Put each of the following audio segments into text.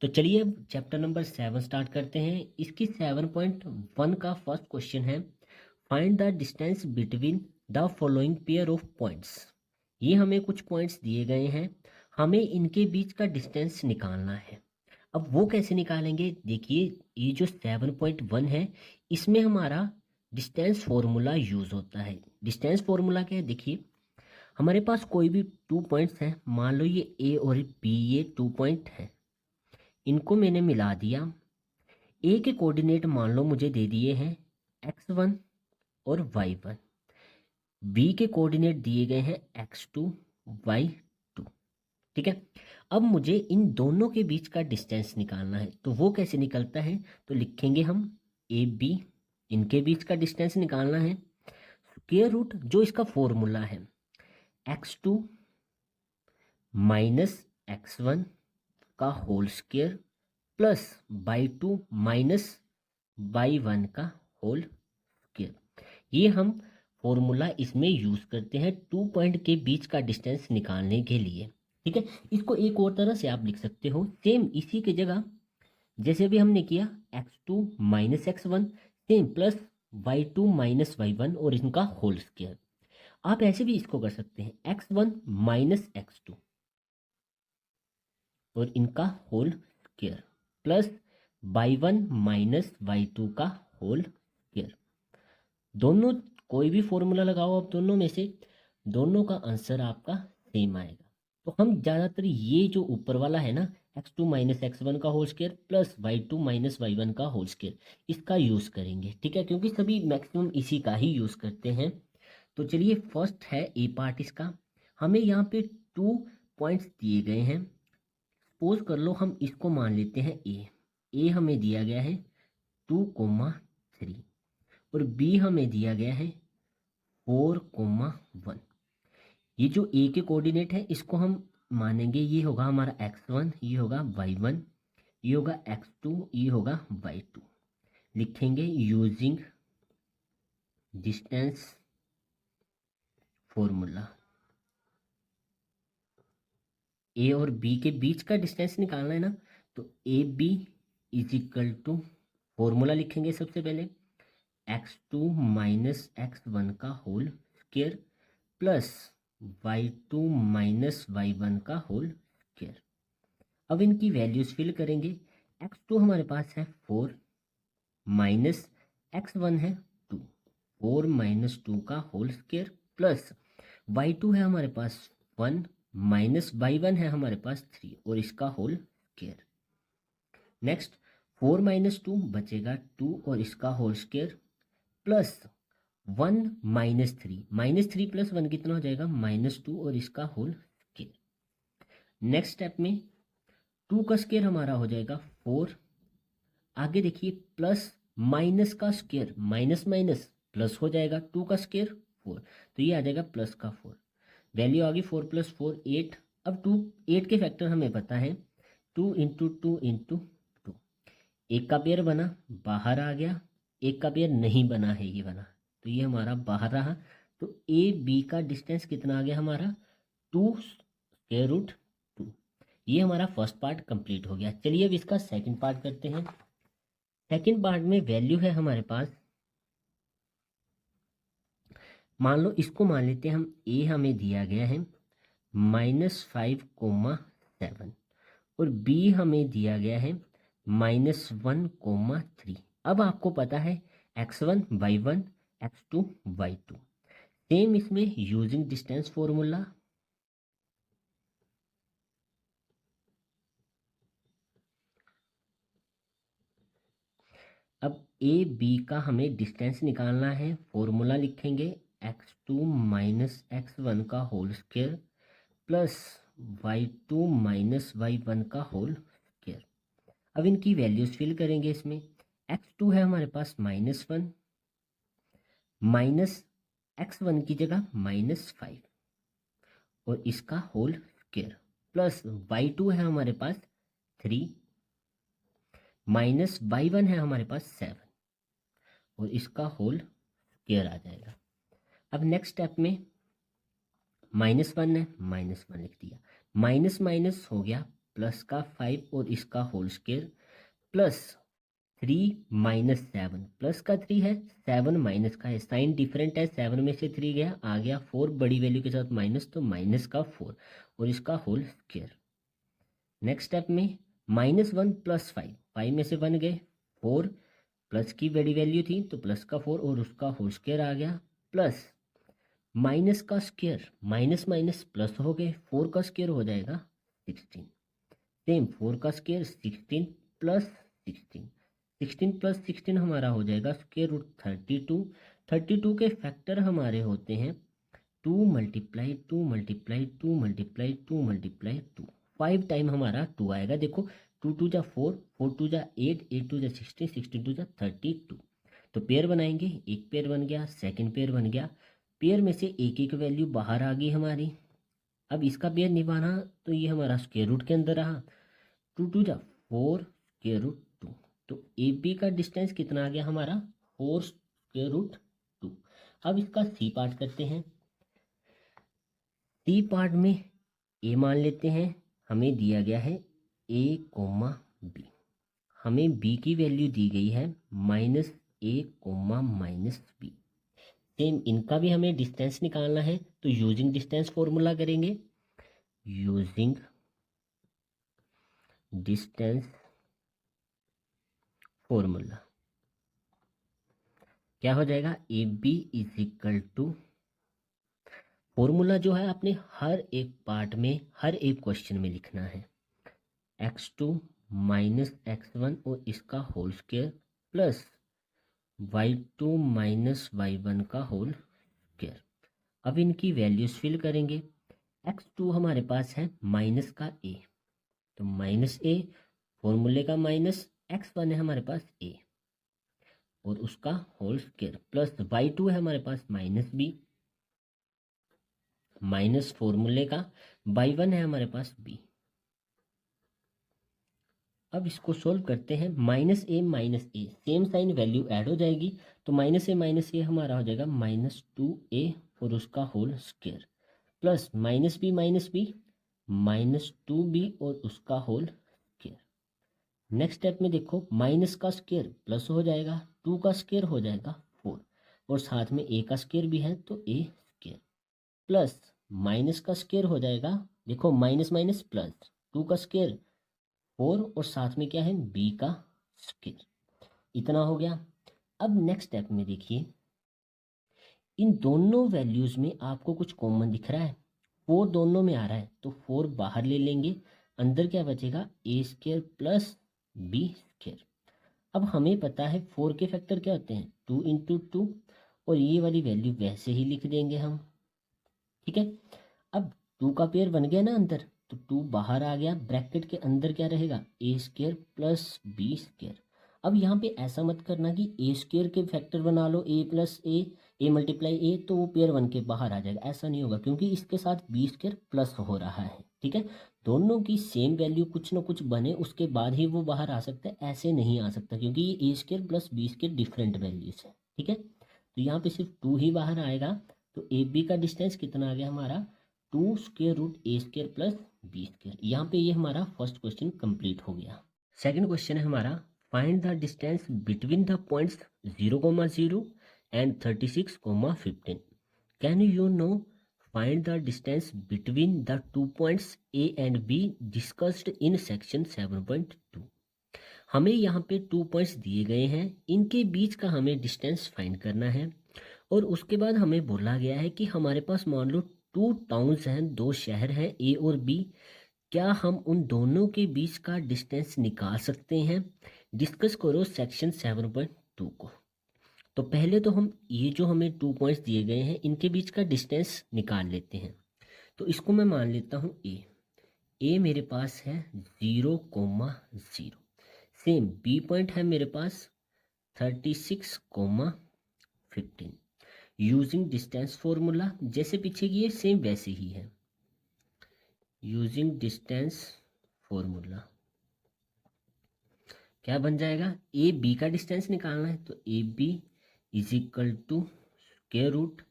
तो चलिए अब चैप्टर नंबर 7 स्टार्ट करते हैं। इसकी 7.1 का फर्स्ट क्वेश्चन है, find the distance between the following pair of points. ये हमें कुछ पॉइंट्स दिए गए हैं, हमें इनके बीच का डिस्टेंस निकालना है। अब वो कैसे निकालेंगे, देखिए ये जो 7.1 है इसमें हमारा डिस्टेंस फॉर्मूला यूज होता है। डिस्टेंस फॉर्मूला क्या है, देखिए हमारे पास कोई भी 2 पॉइंट्स हैं, मान लो ये ए और बी, ये 2 पॉइंट है, इनको मैंने मिला दिया। ए के कोऑर्डिनेट मान लो मुझे दे दिए हैं x1 और y1, बी के कोऑर्डिनेट दिए गए हैं x2 y2। ठीक है, अब मुझे इन दोनों के बीच का डिस्टेंस निकालना है। तो वो कैसे निकलता है, तो लिखेंगे हम ए बी, इनके बीच का डिस्टेंस निकालना है। स्क्वायर रूट जो इसका फॉर्मूला है x2 माइनस x1 का whole square plus y2 minus y1 का होल स्क्वायर। ये हम फॉर्मूला इसमें यूज करते हैं 2 पॉइंट के बीच का डिस्टेंस निकालने के लिए। ठीक है, इसको एक और तरह से आप लिख सकते हो, सेम इसी की जगह जैसे अभी हमने किया x2 minus x1 same plus y2 minus y1 और इनका होल स्क्वायर। आप ऐसे भी इसको कर सकते हैं x1 माइनस x2 और इनका whole square plus y1 minus y2 का होल स्क्वायर। दोनों कोई भी फॉर्मूला लगाओ आप दोनों में से, दोनों का आंसर आपका सेम आएगा। तो हम ज़्यादातर ये जो ऊपर वाला है ना x2 माइनस x1 का whole square plus y2 minus y1 का होल स्क्वायर, इसका यूज़ करेंगे। ठीक है, क्योंकि सभी मैक्सिमम इसी का ही यूज़ करते हैं। तो चलिए फर्स्ट है ए पार्ट इसका, हमें यहाँ पे 2 पॉइंट्स दिए गए हैं। सपोज कर लो हम इसको मान लेते हैं ए हमें दिया गया है 2,3 और बी हमें दिया गया है 4,1। ये जो ए के कोऑर्डिनेट है इसको हम मानेंगे, ये होगा हमारा x1, ये होगा y1, ये होगा x2, ये होगा y2। लिखेंगे यूजिंग डिस्टेंस फॉर्मूला। ए और बी के बीच का डिस्टेंस निकालना है ना, तो A B is equal to formula लिखेंगे सबसे पहले x2 माइनस x1 का whole square plus y2 minus y1 का होल स्क्वायर। अब इनकी वैल्यूज फिल करेंगे। x2 हमारे पास है 4 माइनस x1 है 2, 4 माइनस 2 का होल स्क्वायर प्लस y2 है हमारे पास 1 माइनस y1 है हमारे पास 3 और इसका होल स्क्वायर। नेक्स्ट 4 माइनस 2 बचेगा 2 और इसका whole square plus 1 minus three plus 1 कितना हो जाएगा -2 और इसका होल स्क्वायर। नेक्स्ट स्टेप में 2 का स्क्वायर हमारा हो जाएगा 4। आगे देखिए प्लस माइनस का स्क्वायर, माइनस माइनस प्लस हो जाएगा, 2 का स्क्वायर 4, तो ये आ जाएगा प्लस का 4। वैल्यू आ गई 4 प्लस 4 8। अब 8 के फैक्टर हमें पता है 2 इंटू 2 इंटू 2। एक का पेयर बना बाहर आ गया, एक का पेयर नहीं बना है, ये बना, तो ये हमारा बाहर रहा। तो ए बी का डिस्टेंस कितना आ गया हमारा 2 स्क्वायर रूट 2। ये हमारा फर्स्ट पार्ट कंप्लीट हो गया। चलिए अब इसका सेकंड पार्ट करते हैं। सेकंड पार्ट में वैल्यू है हमारे पास, मान लो इसको मान लेते हैं हम, ए हमें दिया गया है -5,7 और बी हमें दिया गया है -1,3। अब आपको पता है x1 y1 x2 y2। Same इसमें यूजिंग डिस्टेंस फॉर्मूला, अब ए बी का हमें डिस्टेंस निकालना है। फॉर्मूला लिखेंगे x2 माइनस x1 का whole square plus y2 minus y1 का होल स्क्वायर। अब इनकी वैल्यूज फिल करेंगे इसमें। x2 है हमारे पास -1 माइनस x1 की जगह -5 और इसका होल स्क्वायर प्लस y2 है हमारे पास 3 माइनस y1 है हमारे पास 7 और इसका होल स्क्वायर आ जाएगा। अब नेक्स्ट स्टेप में -1 है, -1 लिख दिया, माइनस माइनस हो गया प्लस का 5 और इसका whole square plus 3 minus 7, plus का 3 है, 7 माइनस का है, साइन डिफरेंट है, 7 में से 3 गया, आ गया 4 बड़ी वैल्यू के साथ माइनस, तो माइनस का 4 और इसका होल स्क्वायर। नेक्स्ट स्टेप में -1 प्लस 5, 5 में से 1 गए, 4 प्लस की बड़ी वैल्यू थी तो प्लस का 4 और उसका होल स्क्वायर आ गया, प्लस माइनस का स्क्वायर, माइनस माइनस प्लस हो गए, 4 का स्क्वायर हो जाएगा 16, सेम 4 का स्क्वायर 16 प्लस 16, 16 प्लस 16 हमारा हो जाएगा स्क्वायर रूट 32, 32 के फैक्टर हमारे होते हैं 2 multiply 2 multiply 2 multiply 2 multiply 2, 5 time हमारा 2 आएगा। देखो 2 2 जा 4, 4 2 जा 8, 8 2 जा 16, 16 2 जा 32। तो पेयर बनाएंगे, एक पेयर बन गया, सेकंड पेयर बन गया, पेयर में से एक एक वैल्यू बाहर आ गई हमारी। अब इसका पेयर निभाना तो ये हमारा स्क्वायर रूट के अंदर रहा, 2 2 जा 4 स्क्वायर रूट 2, तो ए बी का डिस्टेंस कितना आ गया हमारा 4 स्क्वायर रूट 2। अब इसका सी पार्ट करते हैं। सी पार्ट में ए मान लेते हैं, हमें दिया गया है ए कोमा बी, हमें बी की वैल्यू दी गई है -a कोमा -b। सेम इनका भी हमें डिस्टेंस निकालना है, तो यूजिंग डिस्टेंस फॉर्मूला करेंगे, यूजिंग डिस्टेंस फॉर्मूला क्या हो जाएगा, A B is equal to, formula जो है आपने हर एक पार्ट में हर एक क्वेश्चन में लिखना है, x2 माइनस x1 और इसका whole square plus y2 minus y1 का होल स्क्वायर। अब इनकी वैल्यूज फिल करेंगे, x2 हमारे पास है माइनस का a, तो माइनस a फॉर्मूले का माइनस, x1 है हमारे पास a और उसका होल स्क्वायर प्लस y2 है हमारे पास -b माइनस फॉर्मूले का y1 है हमारे पास b। अब इसको सोल्व करते हैं, -a same sign value add हो जाएगी, तो -a हमारा हो जाएगा -2a और उसका whole square plus -b -2b और उसका होल स्क्वायर। नेक्स्ट स्टेप में देखो, माइनस का स्क्वायर प्लस हो जाएगा, 2 का स्क्वायर हो जाएगा 4 और साथ में a का स्क्वायर भी है तो a स्क्वायर प्लस माइनस का स्क्वायर हो जाएगा, देखो माइनस माइनस प्लस, 2 का स्क्वायर 4 और साथ में क्या है b का स्क्वायर, इतना हो गया। अब नेक्स्ट स्टेप में देखिए, इन दोनों वैल्यूज में आपको कुछ कॉमन दिख रहा है, 4 दोनों में आ रहा है तो 4 बाहर ले लेंगे, अंदर क्या बचेगा a square plus b square. अब हमें पता है 4 के फैक्टर क्या होते हैं 2 इंटू 2 और ये वाली वैल्यू वैसे ही लिख देंगे हम, ठीक है। अब 2 का पेयर बन गया ना अंदर, तो 2 बाहर आ गया, ब्रैकेट के अंदर क्या रहेगा a square plus b square. अब यहाँ पे ऐसा मत करना कि a स्क्वायर के फैक्टर बना लो a plus a multiply a, तो वो पेयर बन के बाहर आ जाएगा, ऐसा नहीं होगा क्योंकि इसके साथ b स्क्वायर प्लस हो रहा है, ठीक है। दोनों की सेम वैल्यू कुछ ना कुछ बने उसके बाद ही वो बाहर आ सकता है, ऐसे नहीं आ सकता क्योंकि ये a square plus b square different values है, ठीक है। तो यहाँ पे सिर्फ 2 ही बाहर आएगा, तो ए बी का डिस्टेंस कितना आ गया हमारा 2 square root a square plus b square. यहाँ पे ये हमारा फर्स्ट क्वेश्चन कंप्लीट हो गया। सेकंड क्वेश्चन है हमारा, find the distance between the points 0,0 and 36,15। Can you know find the distance between the 2 points a and b discussed in section 7.2। हमें यहाँ पे 2 पॉइंट्स दिए गए हैं, इनके बीच का हमें डिस्टेंस फाइंड करना है और उसके बाद हमें बोला गया है कि हमारे पास मान लो 2 टाउन्स हैं, 2 शहर हैं A और B, क्या हम उन दोनों के बीच का डिस्टेंस निकाल सकते हैं। डिस्कस करो सेक्शन 7.2 को। तो पहले तो हम ये जो हमें 2 पॉइंट्स दिए गए हैं इनके बीच का डिस्टेंस निकाल लेते हैं। तो इसको मैं मान लेता हूँ A मेरे पास है 0,0, सेम B पॉइंट है मेरे पास 36,15। यूजिंग डिस्टेंस फॉर्मूला जैसे पीछे की है सेम वैसे ही है, यूजिंग डिस्टेंस फॉर्मूला क्या बन जाएगा, ए बी का डिस्टेंस निकालना है तो A B is equal to square root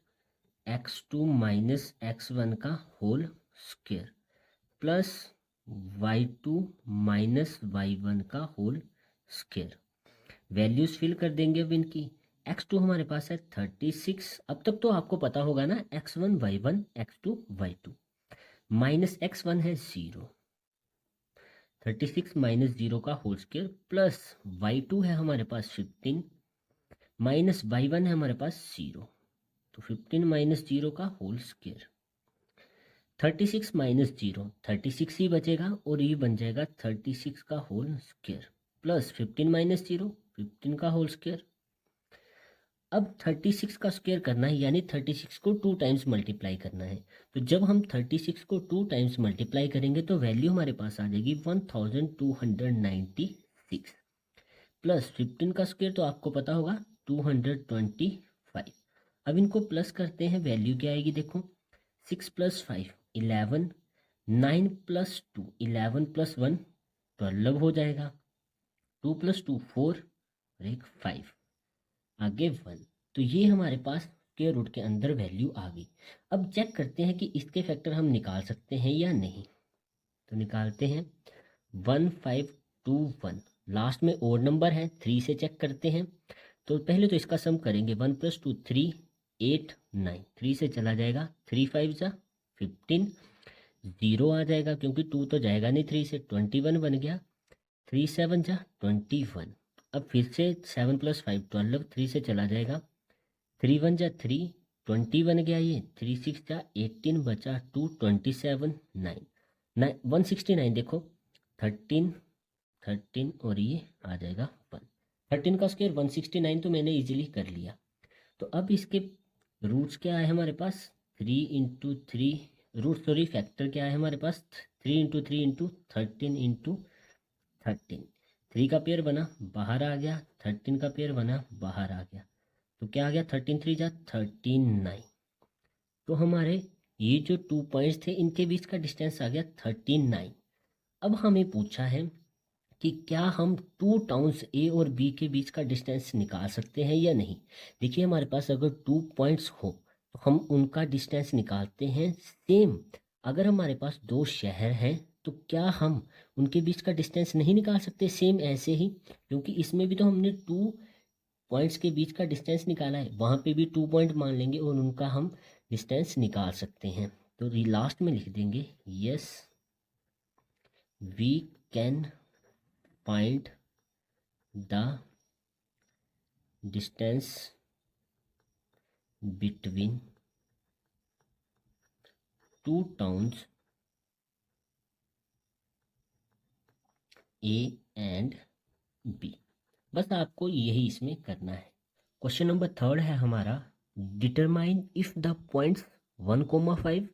x2 minus x1 का whole square plus y2 minus y1 का होल स्क्वायर। वैल्यूज फिल कर देंगे अब इनकी। x2 हमारे पास है 36, अब तक तो आपको पता होगा ना, x1 y1 x2 y2, minus x1 है 0, 36 माइनस 0 का होल स्क्वायर, प्लस y2 है हमारे पास 15, माइनस y1 है हमारे पास 0, तो 15 माइनस 0 का होल स्क्वायर। 36 माइनस 0 36 ही बचेगा और ये बन जाएगा 36 का होल स्क्वायर, प्लस 15 माइनस 0 15 का होल स्क्वायर। अब 36 का स्क्वायर करना है, यानी 36 को 2 टाइम्स मल्टीप्लाई करना है। तो जब हम 36 को 2 टाइम्स मल्टीप्लाई करेंगे तो वैल्यू हमारे पास आ जाएगी 1296, प्लस 15 का स्क्वायर तो आपको पता होगा 225। अब इनको प्लस करते हैं, वैल्यू क्या आएगी देखो, 6 + 5 11, 9 + 2 11 + 1 12 हो जाएगा, 2 + 2 4 और एक 5, आगे 1। तो ये हमारे पास स्क्वायर रूट के अंदर वैल्यू आ गई। अब चेक करते हैं कि इसके फैक्टर हम निकाल सकते हैं या नहीं। तो निकालते हैं, 1 5 2 1, लास्ट में ओड नंबर है, 3 से चेक करते हैं। तो पहले तो इसका सम करेंगे, 1 + 2 3 8 9, 3 से चला जाएगा, 3 5 जा 15, 0 आ जाएगा क्योंकि 2 तो जाएगा नहीं 3 से, 21 बन गया, 3 7 जा 21। अब फिर से 7 + 5 12, 3 से चला जाएगा, 3 1 जा 3 20 बन गया, ये 3 6 जा 18 बचा 2 27 9 169, देखो 13 13 और ये आ जाएगा 1, 13 का स्क्वायर 169 तो मैंने इजीली कर लिया। तो अब इसके रूट्स क्या है हमारे पास, 3 × 3 रूट, सॉरी फैक्टर क्या है हमारे पास, 3 × 3 × 13 × 13, 3 का पेयर बना बाहर आ गया, 13 का पेयर बना बाहर आ गया, तो क्या आ गया, 13 3 जा 39। तो हमारे ये जो 2 पॉइंट्स थे इनके बीच का डिस्टेंस आ गया 39। अब हमें पूछा है कि क्या हम 2 टाउन्स ए और बी के बीच का डिस्टेंस निकाल सकते हैं या नहीं। देखिए हमारे पास अगर 2 पॉइंट्स हो तो हम उनका डिस्टेंस निकालते हैं सेम। अगर हमारे पास 2 शहर हैं तो क्या हम उनके बीच का डिस्टेंस नहीं निकाल सकते सेम ऐसे ही, क्योंकि इसमें भी तो हमने 2 पॉइंट्स के बीच का डिस्टेंस निकाला है, वहाँ पे भी 2 पॉइंट मान लेंगे और उनका हम डिस्टेंस निकाल सकते हैं। तो लास्ट में लिख देंगे, yes we can find the distance between 2 towns A and B. बस आपको यही इसमें करना है। क्वेश्चन नंबर 3 है हमारा, determine if the points 1, 5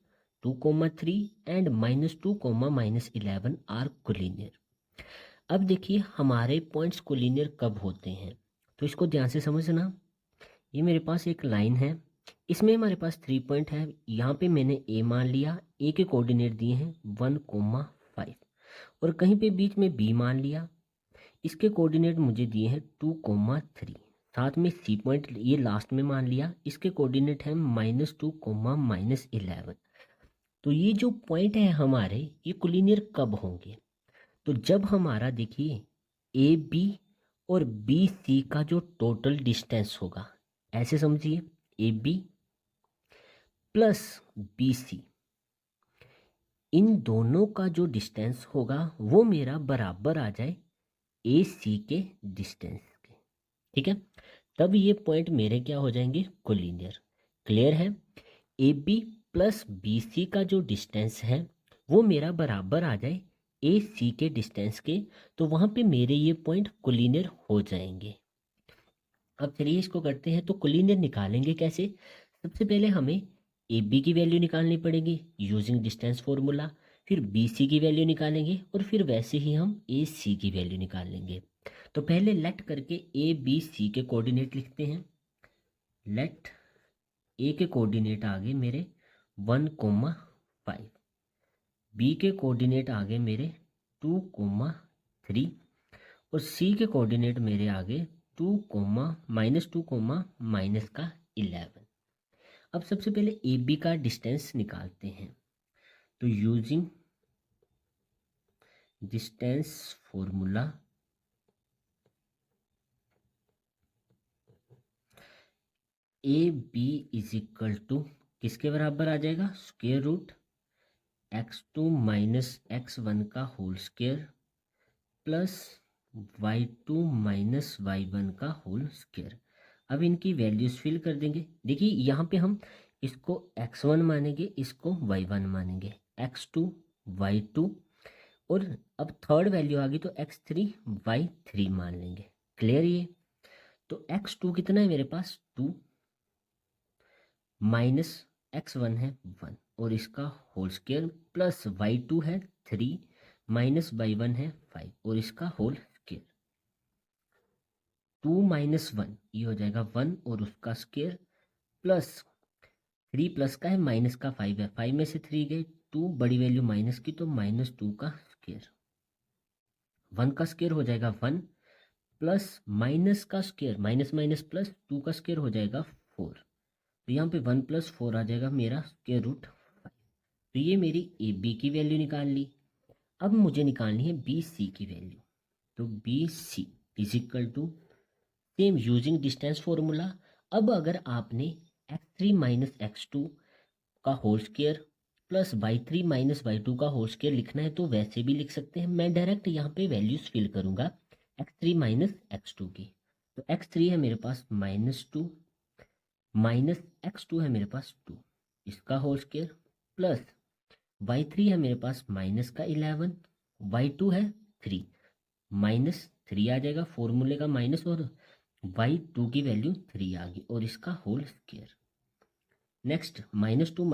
2, 3 and -2, -11 are collinear. अब देखिए हमारे पॉइंट्स कोलिनियर कब होते हैं, तो इसको ध्यान से समझना। ये मेरे पास एक लाइन है, इसमें हमारे पास 3 पॉइंट है, यहाँ पे मैंने ए मान लिया, ए के कोऑर्डिनेट दिए हैं 1, 5 और कहीं पे बीच में बी मान लिया, इसके कोऑर्डिनेट मुझे दिए हैं 2, 3, साथ में सी पॉइंट ये लास्ट में मान लिया, इसके कोऑर्डिनेट है -2, -11। तो ये जो पॉइंट है हमारे ये कोलिनियर कब होंगे, तो जब हमारा देखिए ए बी और बी सी का जो टोटल डिस्टेंस होगा, ऐसे समझिए A B plus B C, इन दोनों का जो डिस्टेंस होगा वो मेरा बराबर आ जाए ए सी के डिस्टेंस के, ठीक है। तब ये पॉइंट मेरे क्या हो जाएंगे, कोलिनियर। क्लियर है, A B plus B C का जो डिस्टेंस है वो मेरा बराबर आ जाए ए सी के डिस्टेंस के, तो वहाँ पे मेरे ये पॉइंट कोलिनियर हो जाएंगे। अब चलिए इसको करते हैं, तो कोलिनियर निकालेंगे कैसे। सबसे पहले हमें ए बी की वैल्यू निकालनी पड़ेगी यूजिंग डिस्टेंस फॉर्मूला, फिर बी सी की वैल्यू निकालेंगे और फिर वैसे ही हम ए सी की वैल्यू निकाल लेंगे। तो पहले लेट करके ए बी सी के कोऑर्डिनेट लिखते हैं। लेट ए के कोऑर्डिनेट आ गए मेरे 1, 5, बी के कोऑर्डिनेट आ गए मेरे 2, 3 और सी के कोऑर्डिनेट मेरे आ गए 2, -11। अब सबसे पहले ए बी का डिस्टेंस निकालते हैं। तो using distance formula A B is equal to किसके बराबर आ जाएगा, square root x2 minus x1 का whole square plus y2 minus y1 का होल स्क्वायर। अब इनकी वैल्यूज फिल कर देंगे। देखिए यहाँ पे हम इसको x1 मानेंगे, इसको y1 मानेंगे, x2 y2, और अब थर्ड वैल्यू आ गई तो x3 y3 मान लेंगे। क्लियर ये? तो x2 कितना है मेरे पास 2 माइनस x1 है 1 और इसका होल स्क्वायर प्लस y2 है 3 माइनस y1 है 5 और इसका होल स्क्वायर। 2 माइनस 1 ये हो जाएगा 1 और उसका स्क्वायर प्लस 3 प्लस का है माइनस का 5 है, 5 में से 3 गए 2, बड़ी वैल्यू माइनस की तो माइनस 2 का स्क्वायर। 1 का स्क्वायर हो जाएगा 1 प्लस माइनस का स्क्वायर, माइनस माइनस प्लस 2 का स्क्वायर हो जाएगा 4। तो यहाँ पे 1 प्लस 4 आ जाएगा मेरा स्क्वायर रूट 5। तो ये मेरी ए बी की वैल्यू निकाल ली। अब मुझे निकालनी है बी सी की वैल्यू। तो B C is equal to same using distance formula. अब अगर आपने x3 माइनस x2 का whole square plus y3 minus y2 का होल स्क्वायर लिखना है तो वैसे भी लिख सकते हैं। मैं डायरेक्ट यहाँ पे वैल्यूज फिल करूँगा x3 माइनस x2 की। तो x3 है मेरे पास -2 माइनस x2 है मेरे पास 2, इसका होल स्क्वायर प्लस y3 है मेरे पास माइनस का 11, y2 है 3, माइनस 3 आ जाएगा, फॉर्मूले का माइनस और y2 की वैल्यू 3 आ गई और इसका होल स्क्वायर। नेक्स्ट -2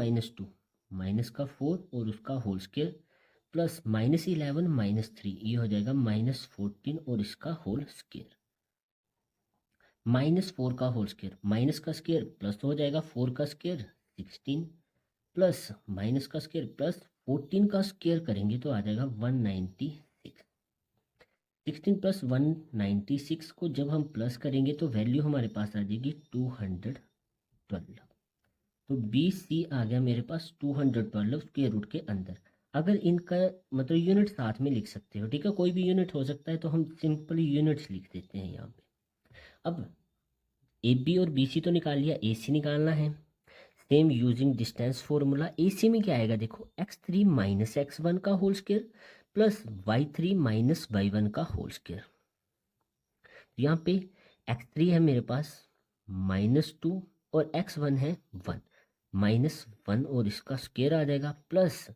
माइनस का 4 और उसका होल स्क्वायर प्लस -11 -3 ये हो जाएगा -14 और इसका होल स्क्वायर। -4 का होल स्क्वायर, माइनस का स्क्वायर प्लस हो जाएगा 4 का स्क्वायर 16 प्लस माइनस का स्क्वायर प्लस 14 का स्क्वायर करेंगे तो आ जाएगा 196। 16 प्लस 196 को जब हम प्लस करेंगे तो वैल्यू हमारे पास आ जाएगी 212। तो बी सी आ गया मेरे पास 212 स्क्वायर रूट के अंदर। अगर इनका मतलब यूनिट साथ में लिख सकते हो, ठीक है, कोई भी यूनिट हो सकता है तो हम सिंपल यूनिट्स लिख देते हैं यहाँ पे। अब ए बी और बी सी तो निकाल लिया, ए सी निकालना है। Same using distance formula. A C में क्या आएगा देखो, x3 माइनस x1 का whole square plus y3 minus y1 का होल स्क्वायर। यहाँ पे x3 है मेरे पास -2 और x1 है 1, -1 और इसका स्क्वायर आ जाएगा प्लस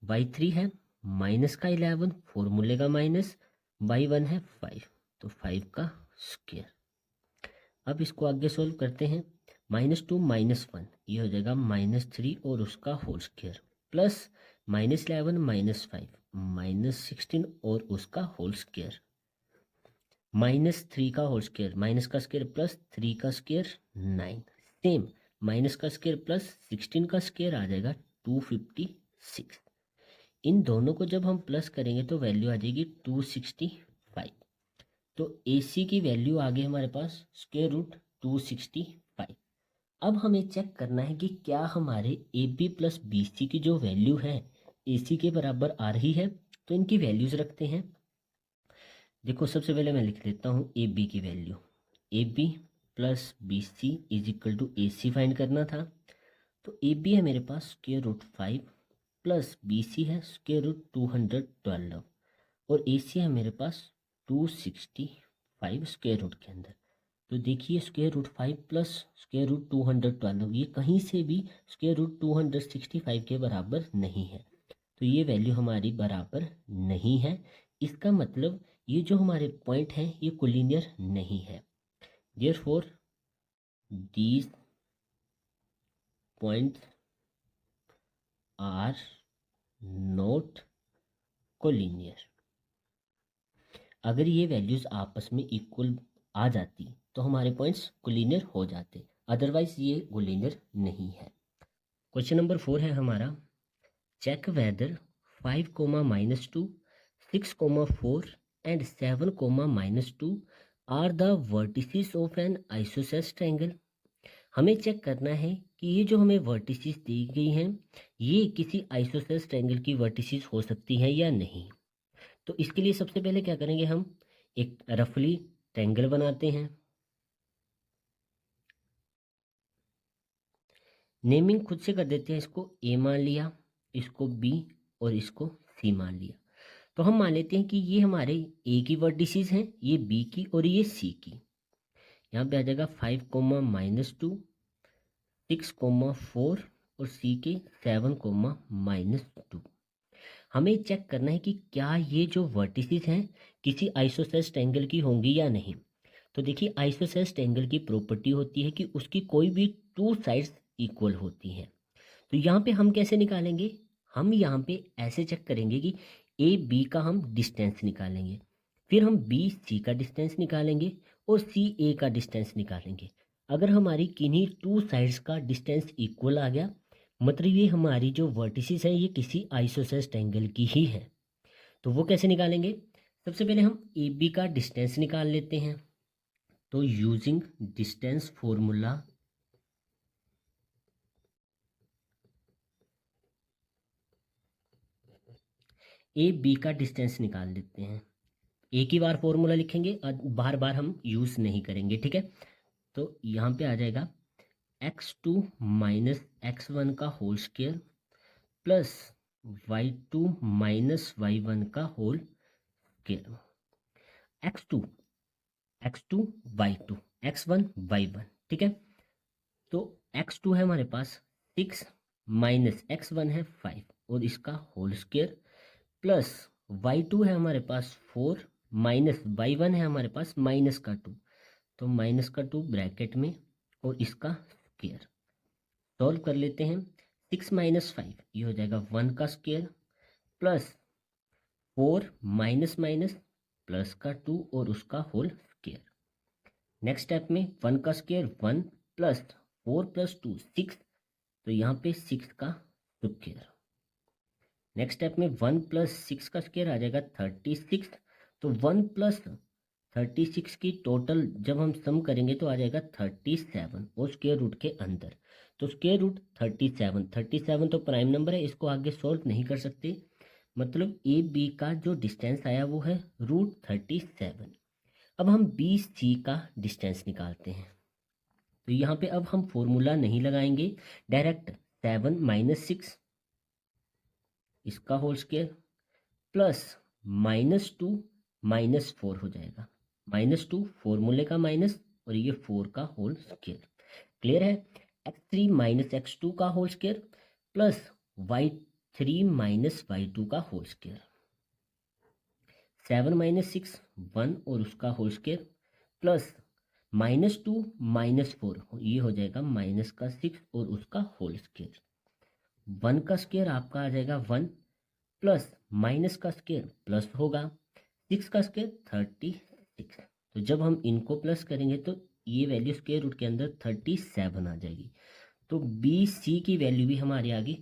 y3 है माइनस का 11, फॉर्मूले का माइनस, y1 है 5 तो 5 का स्क्वायर। अब इसको आगे सोल्व करते हैं। -2 -1 ये हो जाएगा -3 और उसका होल स्क्वायर प्लस -11 -5 -16 और उसका होल स्क्वायर, -3 का होल स्क्वायर, माइनस का स्क्वायर प्लस 3 का स्क्वायर 9, सेम माइनस का स्क्वायर प्लस 16 का स्क्वायर आ जाएगा 256। इन दोनों को जब हम प्लस करेंगे तो वैल्यू आ जाएगी 265। तो ए सी की वैल्यू आ गई हमारे पास स्क्वायर रूट 265। अब हमें चेक करना है कि क्या हमारे A B plus B C की जो वैल्यू है ए सी के बराबर आ रही है। तो इनकी वैल्यूज रखते हैं। देखो सबसे पहले मैं लिख लेता हूँ ए बी की value. A B plus B C is equal to A C find करना था। तो ए बी है मेरे पास square root 5 plus B C है स्क्वायर रूट 212 और ए सी है मेरे पास 265 स्क्वायर रूट के अंदर। तो देखिए square root 5 plus square root 212 ये कहीं से भी स्क्वायर रूट 265 के बराबर नहीं है। तो ये वैल्यू हमारी बराबर नहीं है। इसका मतलब ये जो हमारे पॉइंट हैं ये कोलिनियर नहीं है। Therefore these points are not collinear. अगर ये वैल्यूज आपस में इक्वल आ जाती तो हमारे पॉइंट्स कोलिनियर हो जाते, अदरवाइज ये कोलिनियर नहीं है। क्वेश्चन नंबर 4 है हमारा, check whether 5, -2, 6, 4 and 7, -2 are the vertices of an isosceles triangle. हमें चेक करना है कि ये जो हमें वर्टिसेस दी गई हैं ये किसी आइसोसेलेस ट्रायंगल की वर्टिसेस हो सकती हैं या नहीं। तो इसके लिए सबसे पहले क्या करेंगे, हम एक रफली ट्रायंगल बनाते हैं। नेमिंग खुद से कर देते हैं, इसको ए मान लिया, इसको बी और इसको सी मान लिया। तो हम मान लेते हैं कि ये हमारे ए की वर्टिसेस हैं, ये बी की और ये सी की। यहाँ पे आ जाएगा 5, -2, 6, 4 और सी के 7, -2। हमें चेक करना है कि क्या ये जो वर्टिसेस हैं किसी आइसोसेलेस ट्रायंगल की होंगी या नहीं। तो देखिए, आइसोसेलेस ट्रायंगल की प्रॉपर्टी होती है कि उसकी कोई भी 2 साइड्स इक्वल होती हैं। तो यहाँ पे हम कैसे निकालेंगे, हम यहाँ पे ऐसे चेक करेंगे कि ए बी का हम डिस्टेंस निकालेंगे, फिर हम बी सी का डिस्टेंस निकालेंगे और सी ए का डिस्टेंस निकालेंगे। अगर हमारी किन्हीं 2 साइड्स का डिस्टेंस इक्वल आ गया, मतलब ये हमारी जो वर्टिसेस हैं ये किसी आइसोसेलेस ट्रायंगल की ही है। तो वो कैसे निकालेंगे, सबसे पहले हम ए बी का डिस्टेंस निकाल लेते हैं। तो using distance formula, A B का डिस्टेंस निकाल लेते हैं। एक ही बार फॉर्मूला लिखेंगे और बार बार हम यूज़ नहीं करेंगे, ठीक है। तो यहाँ पे आ जाएगा x2 - x1 का whole square plus y2 - y1 का whole square. x2 y2 x1 y1, ठीक है। तो x2 है हमारे पास 6 -x1 है 5 और इसका होल स्क्वायर प्लस y2 है हमारे पास 4 -y1 है हमारे पास -2, तो -2 ब्रैकेट में और इसका स्क्वायर। सॉल्व कर लेते हैं। 6 - 5 ये हो जाएगा 1 का square plus 4 minus minus plus का 2 और उसका होल स्क्वायर। नेक्स्ट स्टेप में 1 का स्क्वायर 1 प्लस 4 + 2 6, तो यहाँ पे 6 का स्क्वायर। नेक्स्ट स्टेप में 1 + 6 का स्क्वायर आ जाएगा 36, तो 1 + 36 की टोटल जब हम सम करेंगे तो आ जाएगा 37 और स्क्वायर रूट के अंदर। तो स्क्वायर रूट 37 तो प्राइम नंबर है, इसको आगे सॉल्व नहीं कर सकते, मतलब ए बी का जो डिस्टेंस आया वो है √37। अब हम बी सी का डिस्टेंस निकालते हैं। तो यहाँ पे अब हम फॉर्मूला नहीं लगाएंगे, डायरेक्ट 7 - 6 इसका होल स्क्वायर प्लस -2 - 4 हो जाएगा। -2 फॉर्मूले का माइनस और ये 4 का होल स्क्वायर। क्लियर है। x3 - x2 का whole square plus y3 - y2 का होल स्क्वायर। 7 - 6 1 और उसका होल स्क्वायर प्लस -2 - 4 ये हो जाएगा -6 और उसका होल स्क्वायर। 1 का स्क्वायर आपका आ जाएगा 1 प्लस माइनस का स्क्वायर प्लस होगा 6 का स्क्वायर 36। तो जब हम इनको प्लस करेंगे तो ये वैल्यू स्क्वायर रूट के अंदर 37 आ जाएगी। तो बी सी की वैल्यू भी हमारी आ गई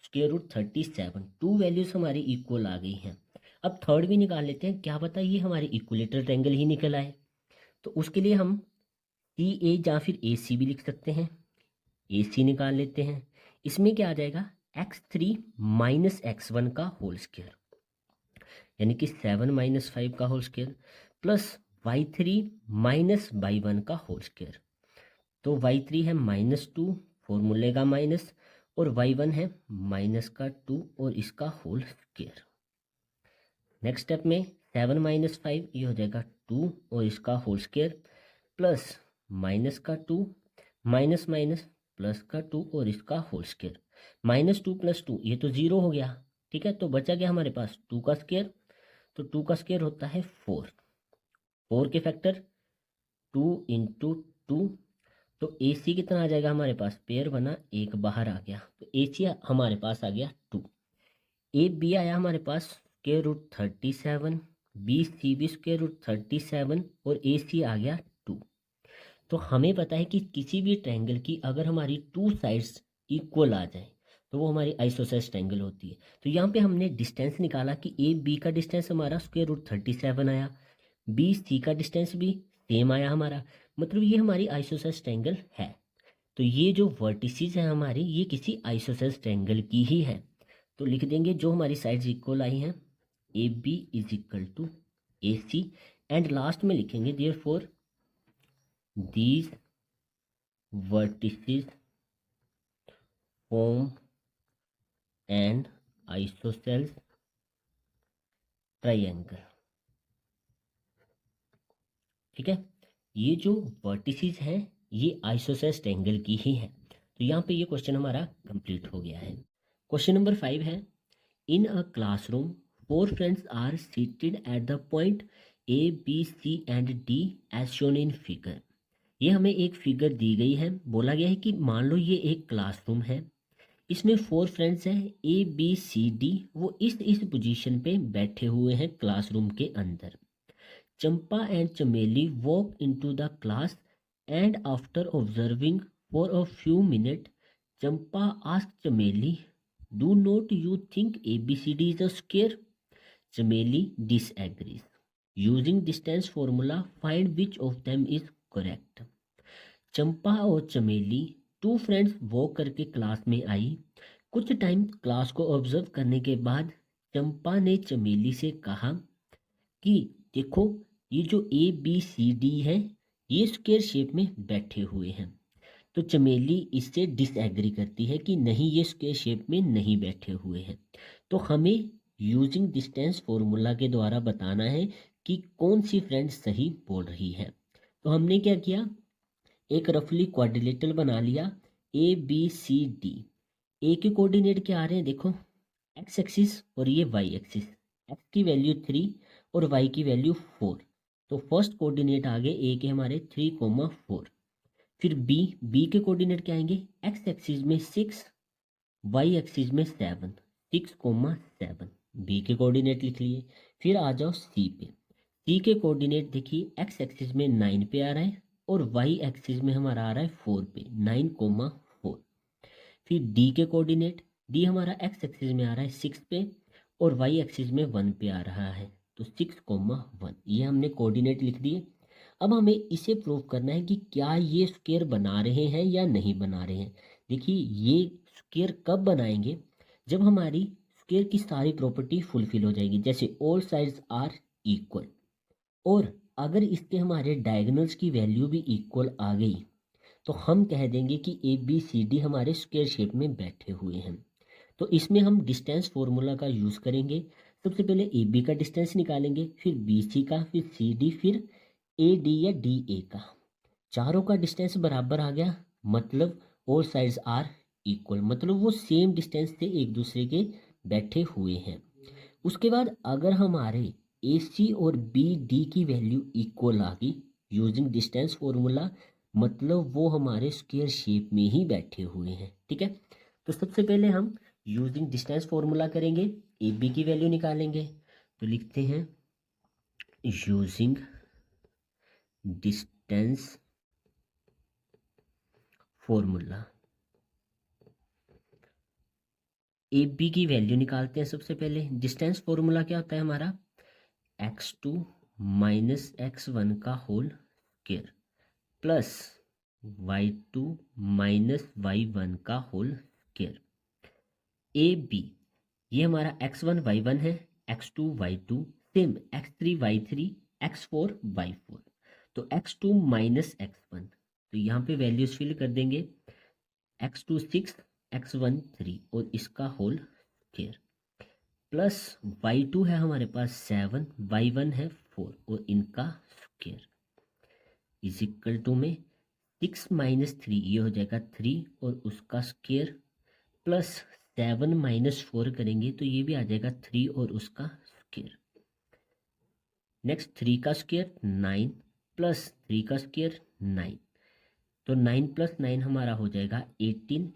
स्क्वायर रूट 37। 2 वैल्यूज हमारी इक्वल आ गई हैं। अब थर्ड भी निकाल लेते हैं, क्या पता ये हमारी इक्विलेटरल ट्रायंगल ही निकल आए। तो उसके लिए हम सी ए या फिर ए सी भी लिख सकते हैं। ए सी निकाल लेते हैं। इसमें क्या आ जाएगा x3 - x1 का होल स्क्वायर, यानी कि 7 - 5 का whole square plus y3 - y1 का होल स्क्वायर। तो y3 है -2 फॉर्मूले का माइनस और y1 है -2 और इसका होल स्क्वायर। नेक्स्ट स्टेप में 7 - 5 ये हो जाएगा 2 और इसका whole square plus -2 minus minus plus का 2 और इसका होल स्क्वायर। -2 + 2 ये तो 0 हो गया, ठीक है। तो बचा गया हमारे पास 2 का स्क्वायर, तो 2 का स्क्वायर होता है 4। 4 के फैक्टर 2 × 2, तो ए सी कितना आ जाएगा हमारे पास, पेयर बना एक बाहर आ गया, तो ए सी हमारे पास आ गया 2। ए बी आया हमारे पास स्क्वायर रूट 37, बी सी भी स्क्वायर रूट 37 और ए सी आ गया 2। तो हमें पता है कि किसी भी ट्रायंगल की अगर हमारी 2 साइड्स इक्वल आ जाए तो वो हमारी आइसोसेलेस ट्रायंगल होती है। तो यहाँ पे हमने डिस्टेंस निकाला कि ए बी का डिस्टेंस हमारा स्क्वायर रूट 37 आया, बी सी का डिस्टेंस भी सेम आया हमारा, मतलब ये हमारी आइसोसेलेस ट्रायंगल है। तो ये जो वर्टिसेस हैं हमारी ये किसी आइसोसेलेस ट्रायंगल की ही है। तो लिख देंगे जो हमारी साइड्स इक्वल आई हैं A B is equal to A C, and last में लिखेंगे therefore these vertices form an isosceles triangle. ठीक है, ये जो वर्टिसेस हैं ये आइसोसेल्स ट्रायंगल की ही है। तो यहाँ पे ये क्वेश्चन हमारा कंप्लीट हो गया है। क्वेश्चन नंबर 5 है, in a classroom 4 friends are seated at the point A B C and D as shown in figure. ये हमें एक फिगर दी गई है, बोला गया है कि मान लो ये एक क्लासरूम है, इसमें 4 फ्रेंड्स हैं ए बी सी डी, वो इस पोजीशन पे बैठे हुए हैं क्लासरूम के अंदर। Champa and Chameli walk into the class and after observing for a few minute Champa ask Chameli, do not you think ABCD is a square? Chameli disagrees. Using distance formula, find which of them is correct. चंपा और चमेली 2 friends walk करके class में आई। कुछ time class को observe करने के बाद चंपा ने चमेली से कहा कि देखो ये जो ABCD है ये स्क्वायर शेप में बैठे हुए हैं। तो चमेली इससे डिसएग्री करती है कि नहीं ये स्क्वायर शेप में नहीं बैठे हुए हैं। तो हमें यूजिंग डिस्टेंस फॉर्मूला के द्वारा बताना है कि कौन सी फ्रेंड सही बोल रही है। तो हमने क्या किया, एक रफली क्वाड्रिलेटरल बना लिया ABCD। ए के कोऑर्डिनेट क्या आ रहे हैं, देखो एक्स एक्सिस और ये वाई एक्सिस। एक्स की वैल्यू 3 और वाई की वैल्यू 4। तो फर्स्ट कोऑर्डिनेट आ गए ए के हमारे 3,4। फिर बी के कोऑर्डिनेट क्या आएंगे, एक्स एक्सिस में 6, वाई एक्सिस में 7, 6,7 बी के कोऑर्डिनेट लिख लिए। फिर आ जाओ सी पे। सी के कोऑर्डिनेट देखिए एक्स एक्सिस में 9 पे आ रहा है और वाई एक्सिस में हमारा आ रहा है 4 पे, 9,4। फिर डी के कोऑर्डिनेट, डी हमारा एक्स एक्सिस में आ रहा है 6 पे और वाई एक्सिस में 1 पे आ रहा है, तो 6,1। ये हमने कोऑर्डिनेट लिख दिए। अब हमें इसे प्रूव करना है कि क्या ये स्क्वायर बना रहे हैं या नहीं बना रहे हैं। देखिए ये स्क्वायर कब बनाएंगे, जब हमारी स्क्वायर की सारी प्रॉपर्टी फुलफिल हो जाएगी, जैसे ऑल साइड्स आर इक्वल, और अगर इसके हमारे डायगोनल्स की वैल्यू भी इक्वल आ गई तो हम कह देंगे कि ABCD हमारे स्क्वायर शेप में बैठे हुए हैं। तो इसमें हम डिस्टेंस फॉर्मूला का यूज़ करेंगे। सबसे पहले AB का डिस्टेंस निकालेंगे, फिर BC का, फिर CD, फिर AD या DA का। चारों का डिस्टेंस बराबर आ गया, मतलब ऑल साइड्स आर इक्वल, मतलब वो सेम डिस्टेंस से एक दूसरे के बैठे हुए हैं। उसके बाद अगर हमारे AC और BD की वैल्यू इक्वल आ गई यूजिंग डिस्टेंस फॉर्मूला, मतलब वो हमारे स्क्वायर शेप में ही बैठे हुए हैं। ठीक है, तो सबसे पहले हम यूजिंग डिस्टेंस फॉर्मूला करेंगे, AB की वैल्यू निकालेंगे। तो लिखते हैं यूजिंग डिस्टेंस फॉर्मूला, AB की वैल्यू निकालते हैं। सबसे पहले डिस्टेंस फॉर्मूला क्या होता है हमारा, x2 माइनस x1 का whole square plus y2 minus y1 का होल स्क्वायर। AB ये हमारा x1 y1 है, x2 y2, same x3 y3, x4 y4। तो x2 माइनस x1, तो यहाँ पे वैल्यूज फिल कर देंगे, x2 6, x1 3 और इसका होल स्क्वायर प्लस y2 है हमारे पास 7, y1 है 4 और इनका स्क्वायर इज इक्वल टू में 6 माइनस 3 ये हो जाएगा 3 और उसका स्क्वायर प्लस 7 माइनस 4 करेंगे तो ये भी आ जाएगा 3 और उसका स्क्वायर। नेक्स्ट 3 का स्क्वायर 9 प्लस 3 का स्क्वायर 9, तो 9 प्लस 9 हमारा हो जाएगा 18।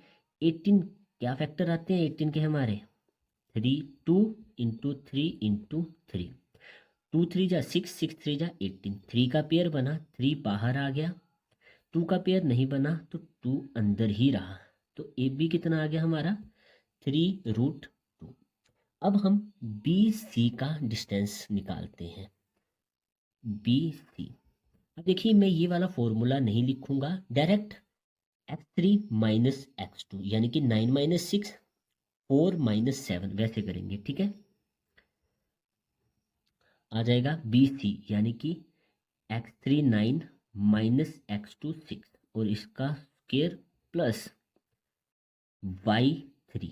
18 क्या फैक्टर आते हैं 18 के हमारे, 3, 2 इंटू 3 इंटू 3, 2 3 जा 6, 6 3 जा 18, 3 का पेयर बना, 3 बाहर आ गया, 2 का पेयर नहीं बना तो 2 अंदर ही रहा। तो AB कितना आ गया हमारा 3√2। अब हम BC का डिस्टेंस निकालते हैं, BC। अब देखिए मैं ये वाला फॉर्मूला नहीं लिखूंगा, डायरेक्ट x3 माइनस x2 यानी कि 9 माइनस 6, 4 माइनस 7 वैसे करेंगे। ठीक है, आ जाएगा बी सी, यानी कि x3 9 माइनस x2 6 और इसका square plus y3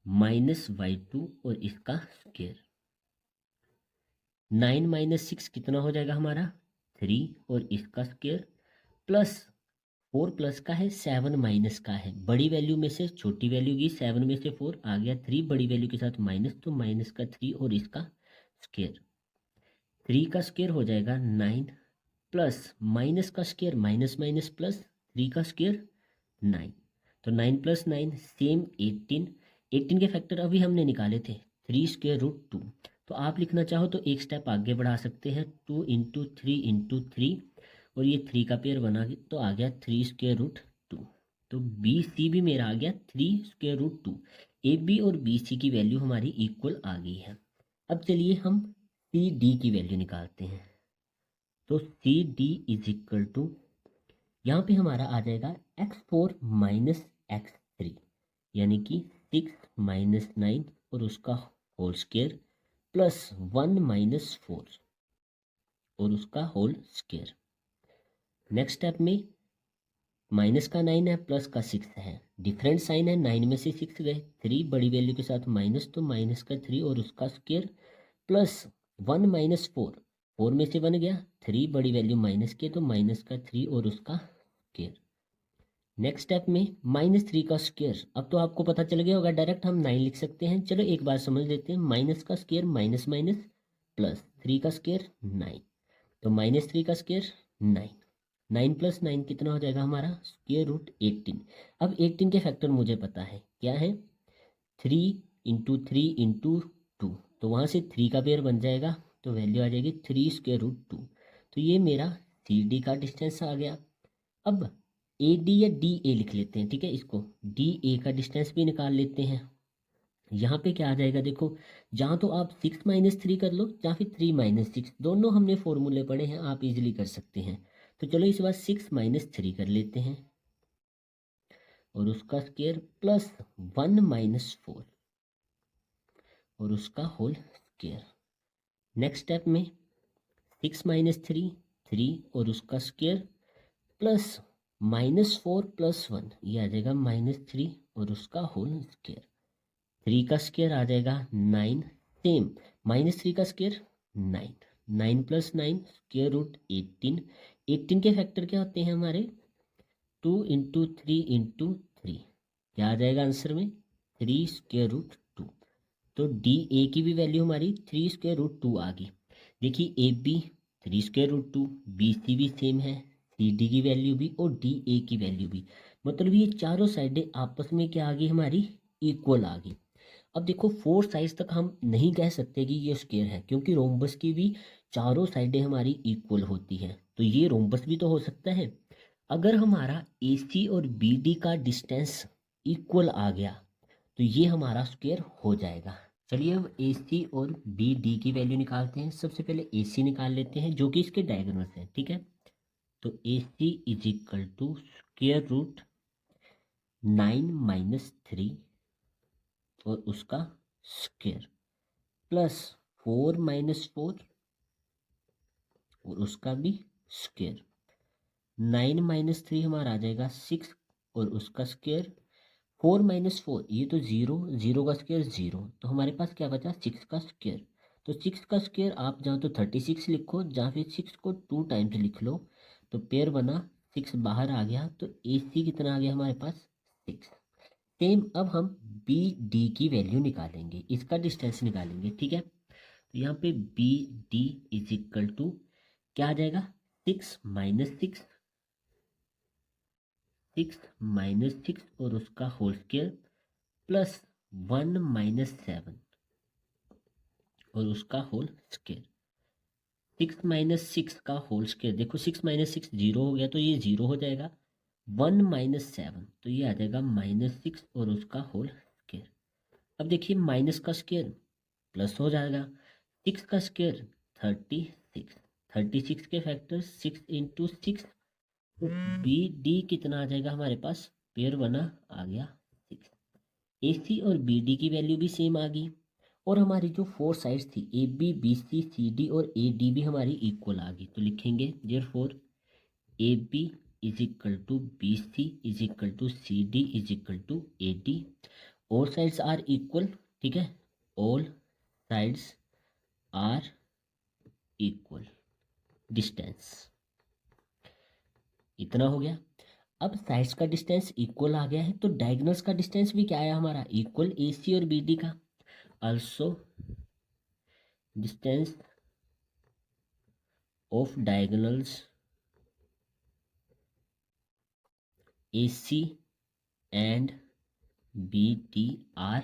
minus y2 और इसका स्क्वायर। 9 माइनस 6 कितना हो जाएगा हमारा 3 और इसका स्क्वायर प्लस 4 प्लस का है 7 माइनस का है, बड़ी वैल्यू में से छोटी वैल्यू की 7 में से 4 आ गया 3 बड़ी वैल्यू के साथ माइनस, तो माइनस का 3 और इसका स्क्वायर। 3 का स्क्वायर हो जाएगा 9 प्लस माइनस का स्क्वायर माइनस माइनस प्लस 3 का स्क्वायर 9, तो 9 प्लस 9 सेम 18। 18 के फैक्टर अभी हमने निकाले थे 3 स्क्वायर रूट 2, तो आप लिखना चाहो तो एक स्टेप आगे बढ़ा सकते हैं 2 इंटू 3 इंटू 3 और ये 3 का पेयर बना तो आ गया 3 स्क्वायर रूट 2। तो बी सी भी मेरा आ गया 3 स्क्वायर रूट 2। ए बी और बी सी की वैल्यू हमारी इक्वल आ गई है। अब चलिए हम सी डी की वैल्यू निकालते हैं। तो C D is equal to, यहाँ पे हमारा आ जाएगा x4 माइनस x3, यानी कि 6 माइनस 9 और उसका होल स्क्वायर प्लस 1 माइनस 4 और उसका होल स्क्वायर। नेक्स्ट स्टेप में माइनस का 9 है प्लस का 6 है, डिफरेंट साइन है, 9 में से 6 गए, 3 बड़ी वैल्यू के साथ माइनस, तो माइनस का 3 और उसका स्क्वायर प्लस 1 माइनस 4, 4 में से 1 गया, 3 बड़ी वैल्यू माइनस के, तो माइनस का 3 और उसका स्क्वायर। नेक्स्ट स्टेप में माइनस 3 का स्क्वायर, अब तो आपको पता चल गया होगा, डायरेक्ट हम 9 लिख सकते हैं। चलो एक बार समझ लेते हैं, माइनस का स्क्वायर माइनस माइनस प्लस 3 का स्क्वायर 9, तो माइनस 3 का स्क्वायर 9, 9 प्लस 9 कितना हो जाएगा हमारा स्क्वायर रूट 18। अब 18 के फैक्टर मुझे पता है क्या है, 3 इंटू 3 इंटू 2, तो वहाँ से 3 का पेयर बन जाएगा, तो वैल्यू आ जाएगी 3 स्क्वायर रूट 2। तो ये मेरा सी डी का डिस्टेंस आ गया। अब ए डी या डी ए लिख लेते हैं, ठीक है, इसको डी ए का डिस्टेंस भी निकाल लेते हैं। यहाँ पे क्या आ जाएगा देखो, जहाँ तो आप 6 माइनस 3 कर लो या फिर 3 माइनस 6, दोनों हमने फॉर्मूले पढ़े हैं, आप इजीली कर सकते हैं। तो चलो इस बार 6 माइनस 3 कर लेते हैं और उसका स्क्वायर प्लस 1 माइनस 4 और उसका होल स्क्वायर। नेक्स्ट स्टेप में 6 माइनस 3 3 और उसका स्क्वायर प्लस -4 प्लस 1, ये आ जाएगा -3 और उसका होल स्क्वायर। 3 का स्क्वायर आ जाएगा 9, सेम -3 का स्क्वायर 9, 9 प्लस 9 स्क्वायर रूट 18। 18 के फैक्टर क्या होते हैं हमारे 2 इंटू 3 इंटू 3, क्या आ जाएगा आंसर में 3 स्क्वायर रूट 2। तो डी ए की भी वैल्यू हमारी 3 स्क्वायर रूट 2 आ गई। देखिए A B 3 square root 2, B C भी सेम है, सी डी की वैल्यू भी और डी ए की वैल्यू भी, मतलब ये चारों साइडें आपस में क्या आ गई हमारी इक्वल आ गई। अब देखो 4 साइड तक हम नहीं कह सकते कि ये स्क्वायर है, क्योंकि रोम्बस की भी चारों साइडें हमारी इक्वल होती हैं, तो ये रोम्बस भी तो हो सकता है। अगर हमारा ए सी और बी डी का डिस्टेंस इक्वल आ गया तो ये हमारा स्क्वायर हो जाएगा। चलिए अब ए सी और बी डी की वैल्यू निकालते हैं। सबसे पहले ए सी निकाल लेते हैं जो कि इसके डायगोनल्स है, ठीक है। तो A C is equal to square root 9 minus 3 और उसका स्क्वायर प्लस 4 माइनस 4 और उसका भी स्क्वायर। 9 माइनस 3 हमारा आ जाएगा 6 और उसका स्क्वायर। 4 माइनस 4 ये तो 0, 0 का स्क्वायर 0, तो हमारे पास क्या बचा 6 का स्क्वायर। तो 6 का स्क्वायर आप जहाँ तो 36 लिखो, जहाँ फिर 6 को 2 टाइम्स लिख लो, तो पेयर बना 6 बाहर आ गया, तो ए सी कितना आ गया हमारे पास 6। सेम अब हम बी डी की वैल्यू निकालेंगे, इसका डिस्टेंस निकालेंगे, ठीक है। तो यहाँ पे B D is equal to क्या आ जाएगा 6 माइनस 6, 6 माइनस 6 और उसका होल स्क्वायर प्लस 1 माइनस 7 और उसका होल स्क्वायर। 6 माइनस 6 का होल स्क्वायर, देखो 6 माइनस 6 जीरो हो गया, तो ये जीरो हो जाएगा। 1 माइनस 7 तो ये आ जाएगा -6 और उसका होल स्क्वायर। अब देखिए माइनस का स्क्वायर प्लस हो जाएगा, 6 का स्क्वायर 36, 36 के फैक्टर 6 इंटू 6, तो बी डी कितना आ जाएगा हमारे पास, पेयर बना आ गया 6। ए सी और बी डी की वैल्यू भी सेम आ गई, और हमारी जो 4 साइड्स थी A B B C C D और ए डी भी हमारी इक्वल आ गई। तो लिखेंगे therefore A B is equal to B C is equal to C D is equal to A D. All sides are equal, ठीक है, all sides are equal distance, इतना हो गया। अब साइड्स का डिस्टेंस इक्वल आ गया है तो डायगोनल्स का डिस्टेंस भी क्या आया हमारा, इक्वल ए सी और बी डी का। also distance of diagonals AC and BD are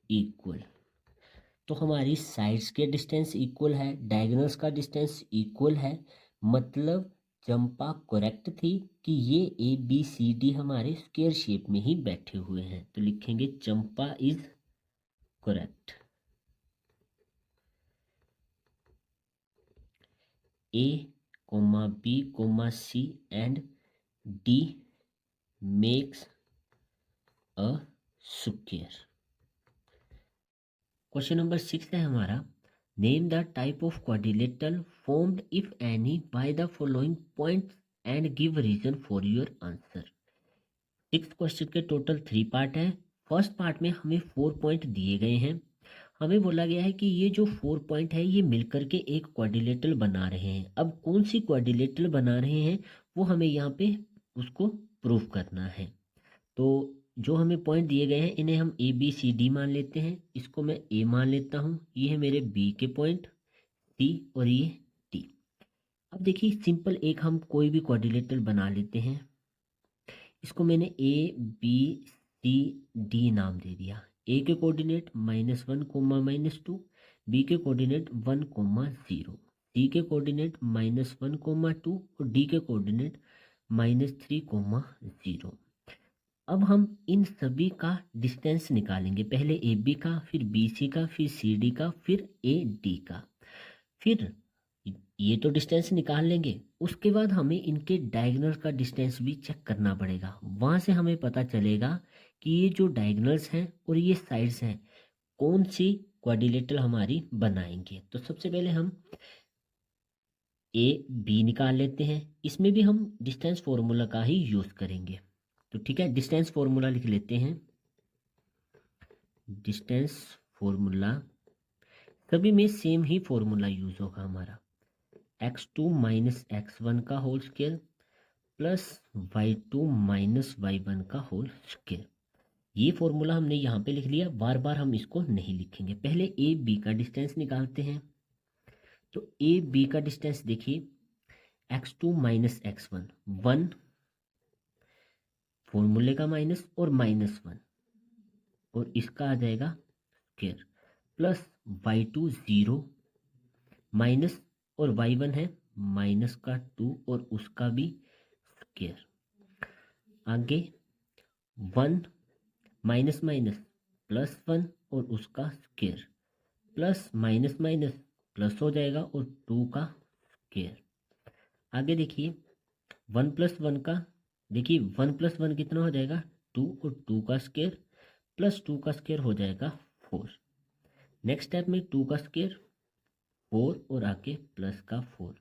equal। तो हमारी साइड्स के डिस्टेंस इक्वल है, डायगोनल्स का डिस्टेंस इक्वल है, मतलब चंपा करेक्ट थी कि ये ए बी सी डी हमारे स्क्वायर शेप में ही बैठे हुए हैं। तो लिखेंगे Champa is correct. A, B, C and D makes a square। Question number 6 है हमारा, name the type of quadrilateral formed if any by the following points and give reason for your answer. 6th question के total 3 part है। First part में हमें 4 point दिए गए हैं। हमें बोला गया है कि ये जो 4 पॉइंट है ये मिलकर के एक क्वाड्रिलेटरल बना रहे हैं। अब कौन सी क्वाड्रिलेटरल बना रहे हैं वो हमें यहाँ पे उसको प्रूफ करना है। तो जो हमें पॉइंट दिए गए हैं इन्हें हम ए बी सी डी मान लेते हैं। इसको मैं ए मान लेता हूँ, ये है मेरे बी के पॉइंट, सी और ये डी। अब देखिए सिंपल एक हम कोई भी क्वाड्रिलेटरल बना लेते हैं। इसको मैंने ए बी सी डी नाम दे दिया। ए के कोऑर्डिनेट -1, -2, बी के कोऑर्डिनेट 1, 0, सी के कोऑर्डिनेट -1, 2 और डी के कोऑर्डिनेट -3, 0। अब हम इन सभी का डिस्टेंस निकालेंगे, पहले ए बी का, फिर बी सी का, फिर सी डी का, फिर ए डी का। फिर ये तो डिस्टेंस निकाल लेंगे, उसके बाद हमें इनके डायगोनल का डिस्टेंस भी चेक करना पड़ेगा। वहाँ से हमें पता चलेगा कि ये जो डायगोनल्स हैं और ये साइड्स हैं कौन सी क्वाड्रिलेटरल हमारी बनाएंगे। तो सबसे पहले हम ए बी निकाल लेते हैं। इसमें भी हम डिस्टेंस फॉर्मूला का ही यूज़ करेंगे। तो ठीक है, डिस्टेंस फॉर्मूला लिख लेते हैं। डिस्टेंस फॉर्मूला सभी में सेम ही फॉर्मूला यूज होगा हमारा, x2 माइनस x1 का whole square plus y2 minus y1 का होल स्क्वायर। ये फॉर्मूला हमने यहाँ पे लिख लिया, बार बार हम इसको नहीं लिखेंगे। पहले ए बी का डिस्टेंस निकालते हैं। तो ए बी का डिस्टेंस देखिए, x2 माइनस x1 1, फॉर्मूले का माइनस और -1 और इसका आ जाएगा स्क्वायर, प्लस y2 0 माइनस और y1 है माइनस का 2 और उसका भी स्क्वायर। आगे 1 माइनस माइनस +1 और उसका square, plus minus minus plus हो जाएगा और 2 का स्क्वायर। आगे देखिए 1 + 1 का, देखिए 1 + 1 कितना हो जाएगा 2 और 2 का स्क्वायर प्लस 2 का स्क्वायर हो जाएगा 4। नेक्स्ट स्टेप में 2 का स्क्वायर 4 और आके प्लस का 4,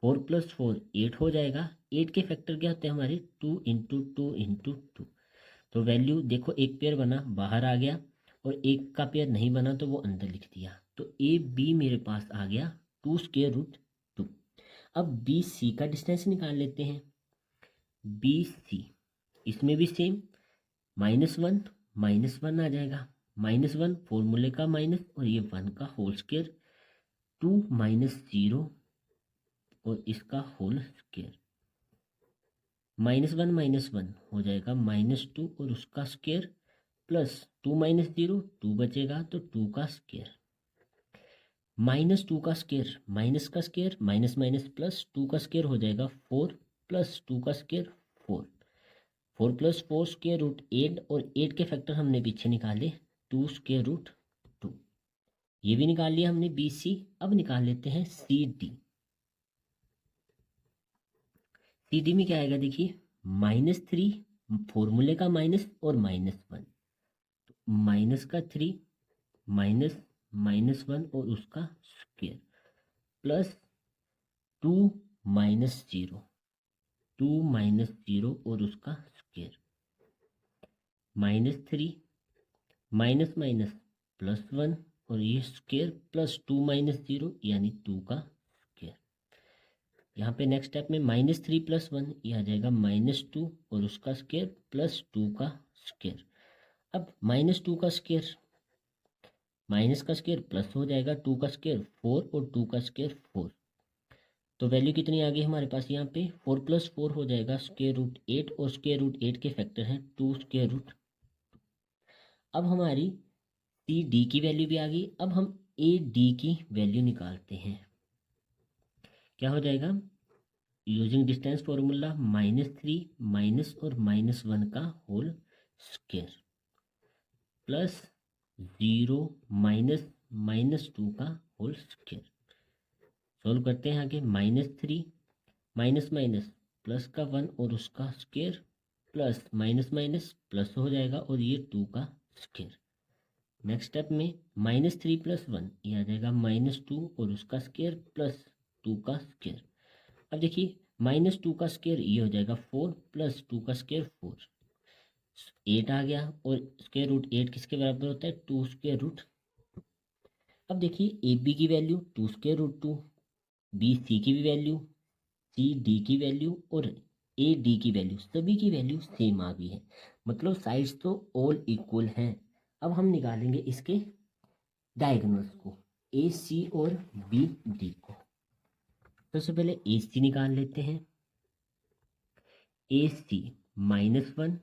4 + 4 8 हो जाएगा। 8 के फैक्टर क्या होते हैं हमारे 2 × 2 × 2। तो वैल्यू देखो, एक पेयर बना बाहर आ गया और एक का पेयर नहीं बना तो वो अंदर लिख दिया। तो ए बी मेरे पास आ गया 2√2। अब बी सी का डिस्टेंस निकाल लेते हैं। बी सी इसमें भी सेम, -1 -1 आ जाएगा, -1 फॉर्मूले का माइनस और ये 1 का होल स्क्वायर, 2 - 0 और इसका होल स्क्वायर, -1 -1 हो जाएगा -2 और उसका स्क्वायर, प्लस 2 - 0 2 बचेगा तो 2 का स्क्वायर, -2 का स्क्वायर माइनस का स्क्वायर माइनस माइनस प्लस 2 का स्क्वायर हो जाएगा 4 प्लस 2 का स्क्वायर 4, 4 + 4 √8 और 8 के फैक्टर हमने पीछे निकाले 2√2। ये भी निकाल लिया हमने बी सी। अब निकाल लेते हैं सी डी। सी डी में क्या आएगा देखिए, -3 फॉर्मूले का माइनस और -1, माइनस का 3 माइनस -1 और उसका स्क्वायर प्लस 2 -0 और उसका स्क्वायर -3 माइनस माइनस +1 और ये स्क्वायर प्लस 2 -0 यानी 2 का स्क्वायर। यहाँ पे नेक्स्ट स्टेप में -3 + 1 ये आ जाएगा -2 और उसका स्क्वायर प्लस 2 का स्क्वायर। अब -2 का स्क्वायर माइनस का स्क्वायर प्लस हो जाएगा 2 का स्क्वायर 4 और 2 का स्क्वायर 4। तो वैल्यू कितनी आ गई हमारे पास यहाँ पे 4 + 4 हो जाएगा √8 और √8 के फैक्टर हैं 2 √। अब हमारी सी डी की वैल्यू भी आ गई। अब हम ए डी की वैल्यू निकालते हैं। क्या हो जाएगा यूजिंग डिस्टेंस फॉर्मूला -3 माइनस और -1 का होल स्क्वायर प्लस 0 माइनस -2 का होल स्क्वायर। सोल्व करते हैं आगे -3 माइनस माइनस प्लस का 1 और उसका square plus minus minus plus हो जाएगा और ये 2 का स्क्वायर। नेक्स्ट स्टेप में -3 + 1 ये आ जाएगा -2 और उसका स्क्वायर प्लस 2 का स्क्वायर। अब देखिए -2 का स्क्वायर ये हो जाएगा 4 प्लस 2 का स्क्वायर 4 8 आ गया और √8 किसके बराबर होता है 2 अब देखिए ए बी की वैल्यू 2 बी सी की भी वैल्यू सी डी की वैल्यू और ए डी की वैल्यू सभी की वैल्यू सेम आ गई है। मतलब साइड्स तो ऑल इक्वल हैं। अब हम निकालेंगे इसके डायगोनल्स को ए सी और बी डी को। सबसे पहले ए सी निकाल लेते हैं। ए सी -1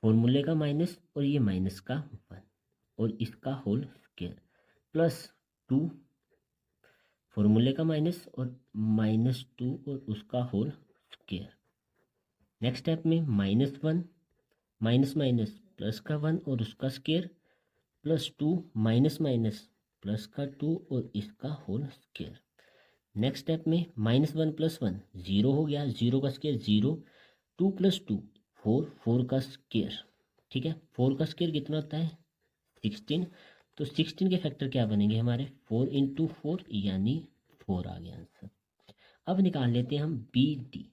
फॉर्मूले का माइनस और ये माइनस का 1 और इसका होल स्क्वायर प्लस 2 फॉर्मूले का माइनस और -2 और उसका होल स्क्वायर। नेक्स्ट स्टेप में -1 माइनस माइनस प्लस का 1 और उसका square plus 2 minus minus plus का 2 और इसका होल स्क्वायर। नेक्स्ट स्टेप में -1 + 1 0 हो गया 0 का स्क्वायर 0 2 + 2 4 4 का स्क्वायर। ठीक है 4 का स्क्वायर कितना होता है 16। तो 16 के फैक्टर क्या बनेंगे हमारे 4 × 4 यानी 4 आ गया आंसर। अब निकाल लेते हैं हम बी डी।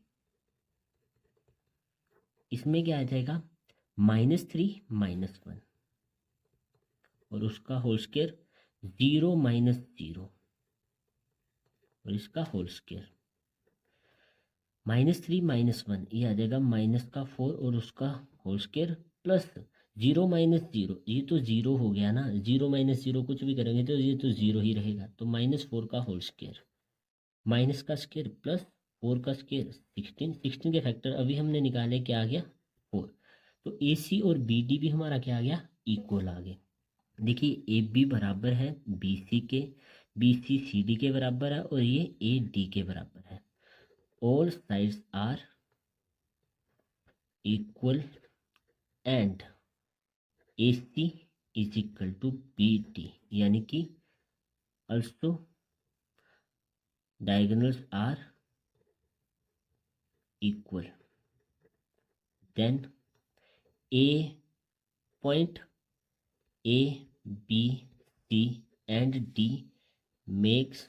इसमें क्या आ जाएगा -3 -1 और उसका होल स्क्वायर 0 -0 और इसका होल स्क्वायर -3 -1 ये आ जाएगा -4 और उसका होल स्क्वायर प्लस 0 -0 ये तो 0 हो गया ना 0 -0 कुछ भी करेंगे तो ये तो 0 ही रहेगा। तो -4 का होल स्क्वायर माइनस का स्क्वायर प्लस 4 का स्क्वायर 16 के फैक्टर अभी हमने निकाले क्या आ गया 4। तो ए सी और बी डी भी हमारा क्या आ गया इक्वल आ गए। देखिए ए बी बराबर है बी सी के बी सी सी डी के बराबर है और ये ए डी के बराबर है। All sides are equal and A C is equal to B D यानी कि also diagonals are equal, then a point A, B, C and D makes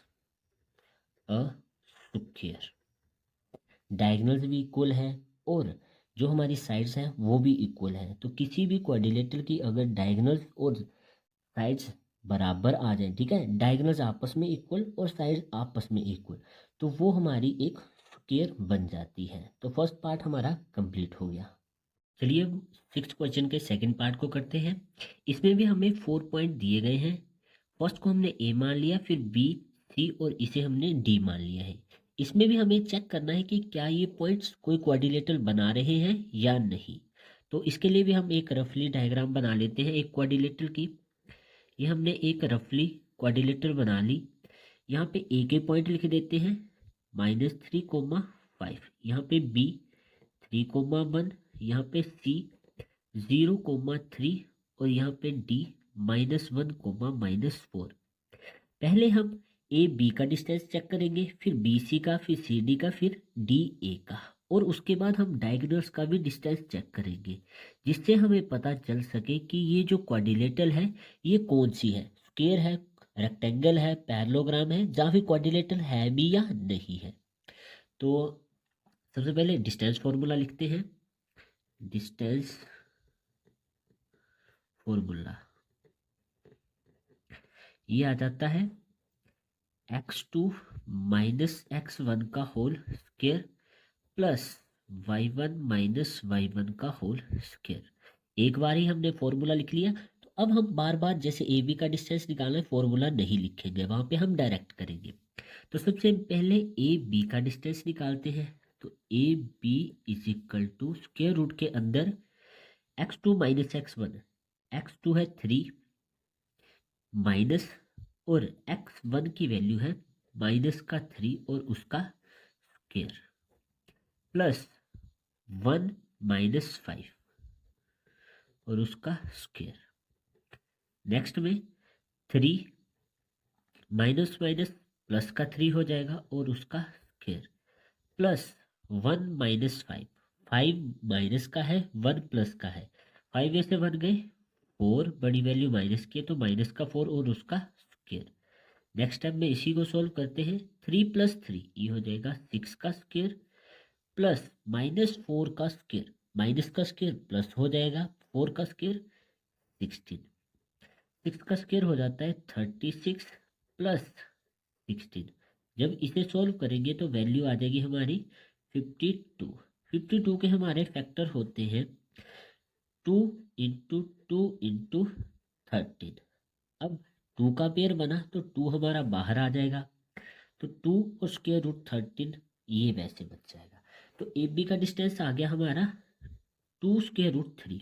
a square। Diagonals भी इक्वल है और जो हमारी साइड्स हैं वो भी इक्वल है। तो किसी भी क्वाड्रिलेटरल की अगर डायगोनल्स और साइड्स बराबर आ जाए ठीक है डायगोनल्स आपस में इक्वल और साइड्स आपस में इक्वल तो वो हमारी एक स्क्वायर बन जाती है। तो फर्स्ट पार्ट हमारा कंप्लीट हो गया। चलिए अब 6th क्वेश्चन के सेकंड पार्ट को करते हैं। इसमें भी हमें 4 पॉइंट दिए गए हैं। फर्स्ट को हमने ए मान लिया फिर बी सी और इसे हमने डी मान लिया है। इसमें भी हमें चेक करना है कि क्या ये पॉइंट्स कोई क्वाड्रिलेटरल बना रहे हैं या नहीं। तो इसके लिए भी हम एक रफली डायग्राम बना लेते हैं एक क्वाड्रिलेटरल की। ये हमने एक रफली क्वाड्रिलेटरल बना ली। यहाँ पे ए के पॉइंट लिख देते हैं -3,5 यहाँ पे बी 3,1 यहाँ पे सी 0,3 और यहाँ पे डी -1,-4। पहले हम ए बी का डिस्टेंस चेक करेंगे फिर बी सी का फिर सी डी का फिर डी ए का। और उसके बाद हम डायगोनल्स का भी डिस्टेंस चेक करेंगे, जिससे हमें पता चल सके कि ये जो क्वाड्रिलेटरल है ये कौन सी है, स्क्वायर है, रेक्टेंगल है, पैरेललोग्राम है, या फिर क्वाड्रिलेटरल है भी या नहीं है। तो सबसे पहले डिस्टेंस फॉर्मूला लिखते हैं। डिस्टेंस फॉर्मूला ये आ जाता है x2 माइनस x1 का whole square plus y1 minus y1 का होल स्क्वायर। एक बार ही हमने फॉर्मूला लिख लिया, तो अब हम बार बार जैसे ए बी का डिस्टेंस निकालना है फॉर्मूला नहीं लिखेंगे, वहां पे हम डायरेक्ट करेंगे। तो सबसे पहले ए बी का डिस्टेंस निकालते हैं। तो A B is equal to square root के अंदर x2 माइनस x1, x2 है 3 माइनस, और x1 की वैल्यू है माइनस का 3 और उसका स्क्वायर प्लस 1 माइनस 5 और उसका स्क्वायर। नेक्स्ट में 3 माइनस माइनस प्लस का 3 हो जाएगा और उसका स्क्वायर प्लस 1 माइनस 5, 5 माइनस का है 1 प्लस का है, 5 में से 1 गए 4, बड़ी वैल्यू माइनस की है तो माइनस का 4 और उसका स्क्वायर। नेक्स्ट स्टेप में इसी को सॉल्व करते हैं। 3 प्लस 3 ये हो जाएगा 6 का स्क्वायर प्लस माइनस 4 का स्क्वायर, माइनस का स्क्वायर प्लस हो जाएगा 4 का स्क्वायर 16, 6 का स्क्वायर हो जाता है 36 प्लस 16। जब इसे सॉल्व करेंगे तो वैल्यू आ जाएगी हमारी 52। 52 के हमारे फैक्टर होते हैं 2 इंटू 2 इंटू 13। अब 2 का पेयर बना तो 2 हमारा बाहर आ जाएगा, तो 2 और स्क्वायर रूट 13 ये वैसे बच जाएगा। तो ए बी का डिस्टेंस आ गया हमारा 2 स्क्वायर रूट 3।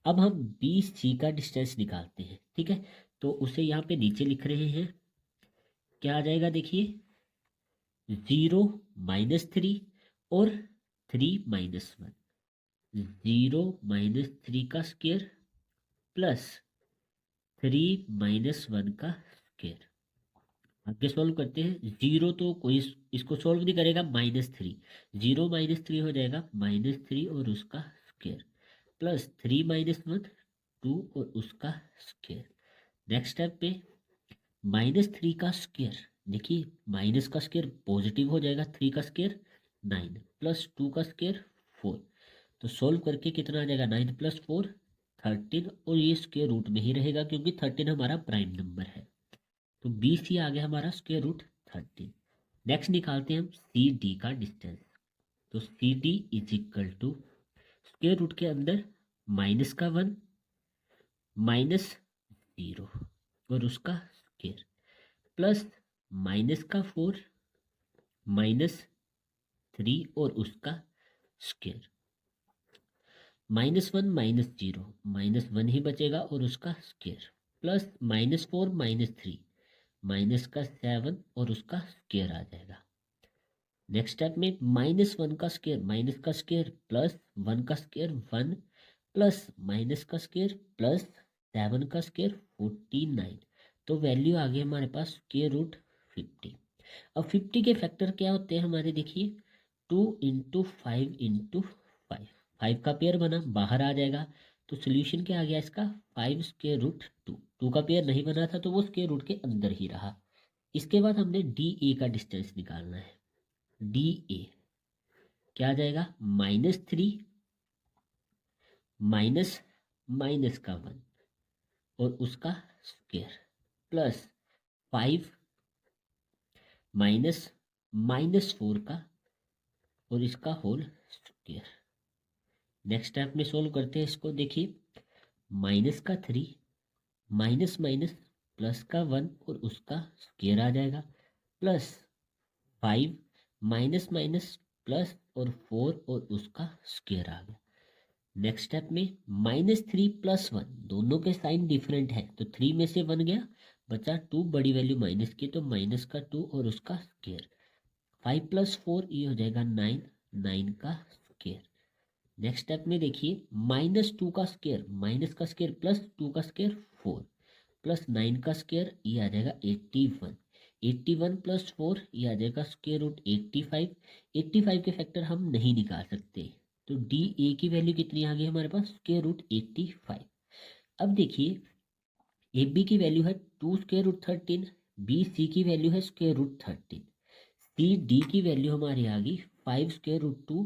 अब हम बी सी का डिस्टेंस निकालते हैं, ठीक है। तो उसे यहाँ पे नीचे लिख रहे हैं, क्या आ जाएगा देखिए 0 माइनस 3 और 3 माइनस 1, 0 माइनस 3 का स्क्वायर प्लस 3 माइनस 1 का स्क्वायर। आगे सॉल्व करते हैं। 0 तो कोई इसको सॉल्व नहीं करेगा, माइनस 3, 0 माइनस 3 हो जाएगा माइनस 3 और उसका स्क्वायर प्लस 3 माइनस 1 2 और उसका स्क्वायर। नेक्स्ट स्टेप पे माइनस 3 का स्क्वायर, देखिए माइनस का स्क्वायर पॉजिटिव हो जाएगा, 3 का स्क्वायर 9 प्लस 2 का स्क्वायर 4। तो सॉल्व करके कितना आ जाएगा 9 प्लस 4 13, और ये स्क्वायर रूट में ही रहेगा क्योंकि 13 हमारा प्राइम नंबर है। तो बी सी आ गया हमारा स्क्वायर रूट 13। नेक्स्ट निकालते हैं हम सी डी का डिस्टेंस। तो C D is equal to square root के अंदर माइनस का 1 माइनस 0 और उसका स्क्वायर प्लस माइनस का 4 माइनस 3 और उसका स्क्वायर, माइनस 1 माइनस 0 माइनस 1 ही बचेगा और उसका square plus minus 4 minus 3 minus का 7 और उसका स्क्वायर आ जाएगा। नेक्स्ट स्टेप में माइनस 1 का स्क्वायर प्लस 1 का स्क्वायर 1 प्लस माइनस का स्क्वायर प्लस 7 का स्क्वायर 49। तो वैल्यू आ गई हमारे पास स्क्वायर रूट 50। अब 50 के फैक्टर क्या होते हैं हमारे, देखिए 2 इंटू 5 इंटू 5, 5 का पेयर बना बाहर आ जाएगा। तो सोल्यूशन क्या आ गया इसका 5 स्क्वायर रूट 2, 2 का पेयर नहीं बना था तो वो स्क्वायर रूट के अंदर ही रहा। इसके बाद हमने डी ए का डिस्टेंस निकालना है। डी ए क्या आ जाएगा -3 माइनस माइनस का 1 और उसका स्क्वायर प्लस 5 माइनस माइनस 4 का और इसका होल स्क्वायर। नेक्स्ट स्टेप में सोल्व करते हैं इसको। देखिए माइनस का 3 माइनस माइनस प्लस का 1 और उसका स्क्वायर आ जाएगा प्लस 5 माइनस माइनस प्लस और 4 और उसका स्क्वायर आ गया। नेक्स्ट स्टेप में -3 प्लस 1, दोनों के साइन डिफरेंट है तो 3 में से 1 गया, बचा 2, बड़ी वैल्यू माइनस की तो माइनस का 2 और उसका स्क्वायर। 5 प्लस 4 ये हो जाएगा 9, 9 का स्क्वायर। नेक्स्ट स्टेप में देखिए -2 का स्क्वायर माइनस का स्क्वायर प्लस 2 का स्क्वायर 4 प्लस 9 का स्क्वायर ये आ जाएगा 81। 81 प्लस 4 ये आ जाएगा स्क्वायर रूट 85। 85 के फैक्टर हम नहीं निकाल सकते, तो डी ए की वैल्यू कितनी आ गई हमारे पास, स्क्वायर रूट 85। अब देखिए ए बी की वैल्यू है 2 स्क्वायर रूट 13, बी सी की वैल्यू है स्क्वायर रूट 13, सी डी की वैल्यू हमारी आ गई 5 स्क्वायर रूट 2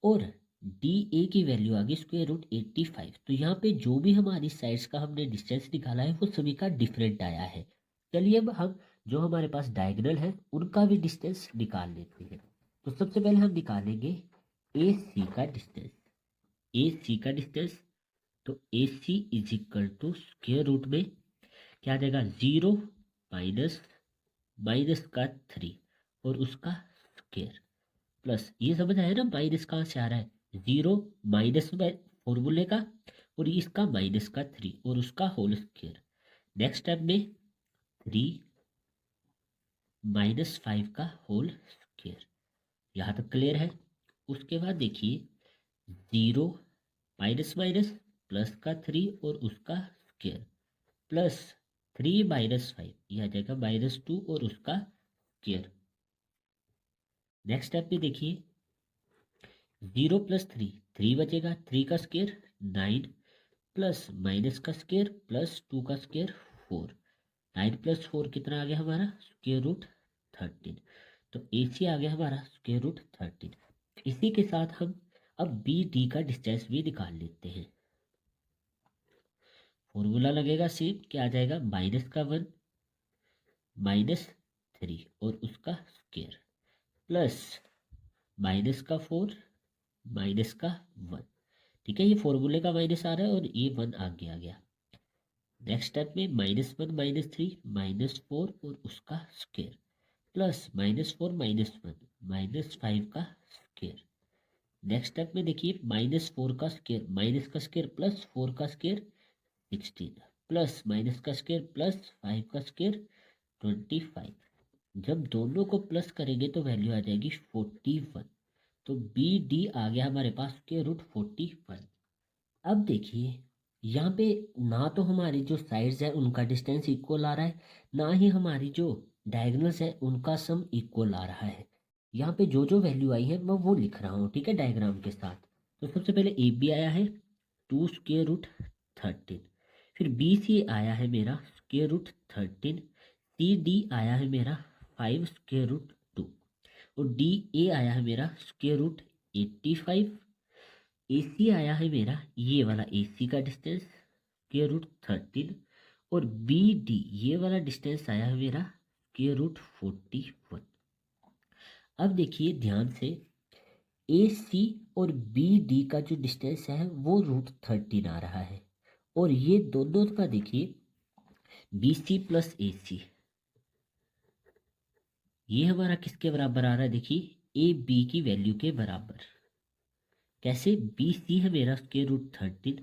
और डी ए की वैल्यू आ गई स्क्वायर रूट 85। तो यहाँ पे जो भी हमारी साइड्स का हमने डिस्टेंस निकाला है वो सभी का डिफरेंट आया है। चलिए अब हम जो हमारे पास डायगोनल है उनका भी डिस्टेंस निकाल लेते हैं। तो सबसे पहले हम निकालेंगे ए सी का डिस्टेंस। ए सी का डिस्टेंस, तो A C is equal to square root में क्या आ जाएगा 0 माइनस माइनस का 3 और उसका स्क्वायर प्लस, ये समझ आया ना माइनस कहाँ से आ रहा है, 0 माइनस में फॉर्मूले का और इसका माइनस का 3 और उसका होल स्क्वायर। नेक्स्ट स्टेप में 3 माइनस 5 का होल स्क्वायर। यहाँ तक क्लियर है। उसके बाद देखिए 0 माइनस माइनस प्लस का 3 और उसका स्क्वायर प्लस 3 माइनस 5 यह आ जाएगा -2 और उसका स्क्वायर। नेक्स्ट स्टेप में देखिए 0 प्लस 3 बचेगा, 3 का स्क्वायर 9 प्लस माइनस का स्क्वायर प्लस 2 का स्क्वायर 4। 9 प्लस 4 कितना आ गया हमारा, स्क्वायर रूट 13। तो ए सी आ गया हमारा स्क्वायर रूट 13। इसी के साथ हम अब बी डी का डिस्टेंस भी निकाल लेते हैं। फॉर्मूला लगेगा सेम, क्या आ जाएगा माइनस का 1 -3 और उसका स्क्वायर प्लस माइनस का 4 माइनस का 1। ठीक है, ये फॉर्मूले का माइनस आ रहा है और ये 1 आगे आ गया। नेक्स्ट स्टेप में -1 -3 -4 और उसका स्क्वायर प्लस -4 -1 -5 का स्क्वायर। नेक्स्ट स्टेप में देखिए -4 का स्क्वायर माइनस का स्क्वायर प्लस 4 का स्क्वायर 16 प्लस माइनस का स्क्वायर प्लस 5 का स्क्वायर 25। जब दोनों को प्लस करेंगे तो वैल्यू आ जाएगी 41। तो बी डी आ गया हमारे पास स्क्वायर रूट 41। अब देखिए यहाँ पे ना तो हमारी जो साइड्स है उनका डिस्टेंस इक्वल आ रहा है, ना ही हमारी जो डायगोनल्स है उनका सम इक्वल आ रहा है। यहाँ पे जो जो वैल्यू आई है मैं वो लिख रहा हूँ, ठीक है, डायग्राम के साथ। तो सबसे पहले ए बी आया है 2 स्क्वायर रूट 13, फिर बी सी आया है मेरा स्क्वायर रूट 13, सी डी आया है मेरा 5 स्क्वायर रूट 2 और डी ए आया है मेरा स्क्वायर रूट 85। ए सी आया है मेरा ये वाला ए सी का डिस्टेंस स्क्वायर रूट 13 और बी डी ये वाला डिस्टेंस आया है मेरा स्क्वायर रूट 41। अब देखिए ध्यान से ए सी और बी डी का जो डिस्टेंस है वो √13 आ रहा है और ये दोनों का देखिए बी सी प्लस ए सी ये हमारा किसके बराबर आ रहा है, देखिए ए बी की वैल्यू के बराबर। कैसे, बी सी है मेरा स्क्वायर रूट 13,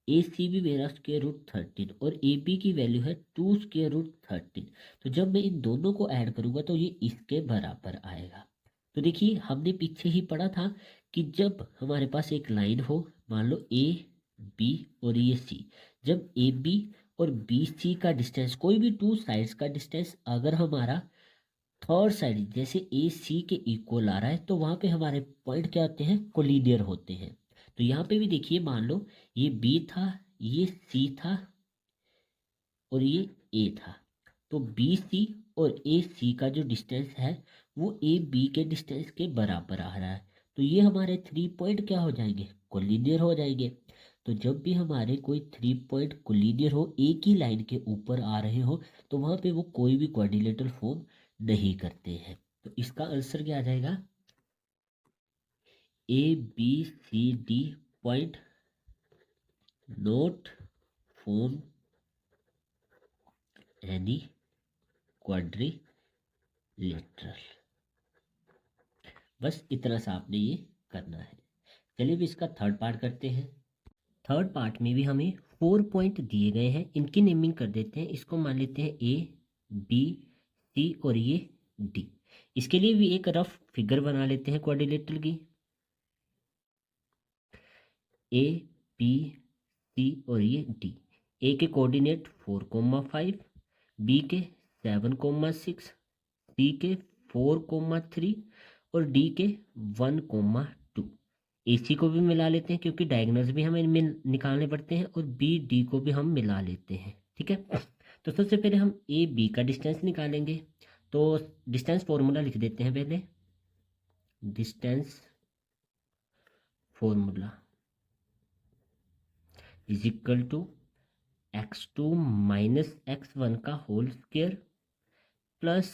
ए सी भी मेरा स्क्वायर रूट 13 और ए बी की वैल्यू है 2 स्क्वायर रूट 13। तो जब मैं इन दोनों को ऐड करूंगा तो ये इसके बराबर आएगा। तो देखिए हमने पीछे ही पढ़ा था कि जब हमारे पास एक लाइन हो, मान लो ए बी और ये सी, जब ए बी और बी सी का डिस्टेंस, कोई भी टू साइड्स का डिस्टेंस अगर हमारा थर्ड साइड जैसे ए सी के इक्वल आ रहा है तो वहाँ पे हमारे पॉइंट क्या होते हैं, कोलिनियर होते हैं। तो यहाँ पे भी देखिए मान लो ये बी था, ये सी था और ये ए था, तो बी सी और ए सी का जो डिस्टेंस है वो ए बी के डिस्टेंस के बराबर आ रहा है। तो ये हमारे 3 पॉइंट क्या हो जाएंगे, कोलिनियर हो जाएंगे। तो जब भी हमारे कोई 3 पॉइंट कोलिनियर हो, एक ही लाइन के ऊपर आ रहे हो, तो वहाँ पे वो कोई भी क्वाड्रिलेटरल फॉर्म नहीं करते हैं। तो इसका आंसर क्या आ जाएगा, A B C D point not form any quadrilateral. बस इतना सा आपने ये करना है। चलिए भी इसका थर्ड पार्ट करते हैं। थर्ड पार्ट में भी हमें 4 पॉइंट दिए गए हैं, इनकी नेमिंग कर देते हैं। इसको मान लेते हैं ए बी सी और ये डी। इसके लिए भी एक रफ फिगर बना लेते हैं क्वाड्रिलेटरल की। ए बी सी और ये डी। ए के कोऑर्डिनेट 4,5, बी के 7,6, सी के 4,3 और डी के 1,2। ए सी को भी मिला लेते हैं क्योंकि डायगोनल्स भी हमें निकालने पड़ते हैं, और बी डी को भी हम मिला लेते हैं। ठीक है, तो सबसे पहले हम ए बी का डिस्टेंस निकालेंगे। तो डिस्टेंस फॉर्मूला लिख देते हैं पहले। Distance formula is equal to x2 minus x1 का whole square plus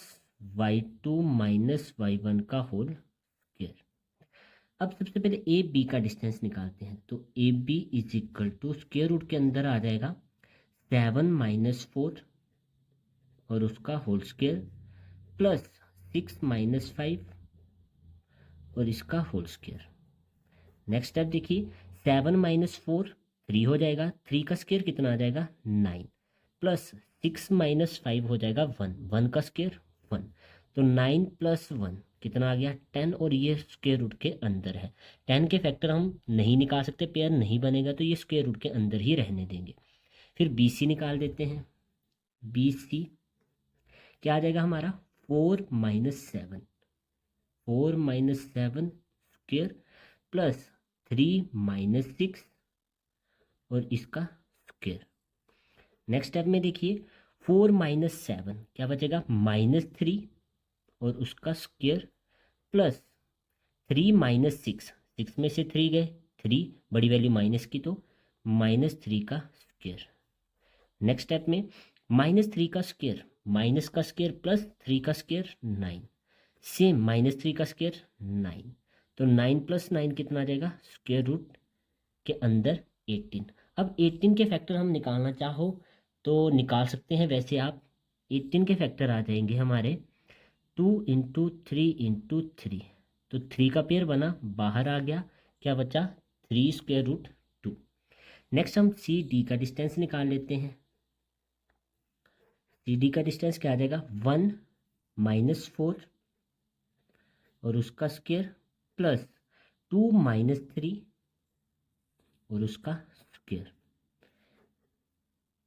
y2 minus y1 का होल स्क्वायर। अब सबसे पहले ए बी का डिस्टेंस निकालते हैं। तो A B is equal to square root के अंदर आ जाएगा 7 माइनस 4 और उसका होल स्क्वायर प्लस 6 माइनस 5 और इसका होल स्क्वायर। नेक्स्ट स्टेप देखिए, 7 माइनस 4 3 हो जाएगा, 3 का स्क्वायर कितना आ जाएगा 9 प्लस 6 माइनस 5 हो जाएगा 1, 1 का स्क्वायर 1, तो 9 प्लस 1 कितना आ गया 10, और ये स्क्वायर रूट के अंदर है। 10 के फैक्टर हम नहीं निकाल सकते, पेयर नहीं बनेगा, तो ये स्क्वायर रूट के अंदर ही रहने देंगे। फिर बी सी निकाल देते हैं। बी सी क्या आ जाएगा हमारा 4 minus 7, 4 minus 7 square plus 3 minus 6 और इसका स्क्वायर। नेक्स्ट स्टेप में देखिए 4 माइनस 7 क्या बचेगा -3 और उसका स्क्वायर प्लस 3 माइनस 6, 6 में से 3 गए 3, बड़ी वैल्यू माइनस की तो -3 का स्क्वायर। नेक्स्ट स्टेप में -3 का स्क्वायर माइनस का स्क्वायर प्लस 3 का स्क्वायर 9, सेम -3 का स्क्वायर 9, तो 9 प्लस 9 कितना आ जाएगा स्क्वायर रूट के अंदर 18। अब 18 के फैक्टर हम निकालना चाहो तो निकाल सकते हैं। वैसे आप 18 के फैक्टर आ जाएंगे हमारे 2 इंटू 3 इंटू 3, तो 3 का पेयर बना, बाहर आ गया, क्या बचा 3 स्क्वायर रूट 2। नेक्स्ट हम सी डी का डिस्टेंस निकाल लेते हैं। सी डी का डिस्टेंस क्या आ जाएगा 1 माइनस 4 और उसका स्क्वायर प्लस 2 माइनस 3 और उसका स्क्वायर।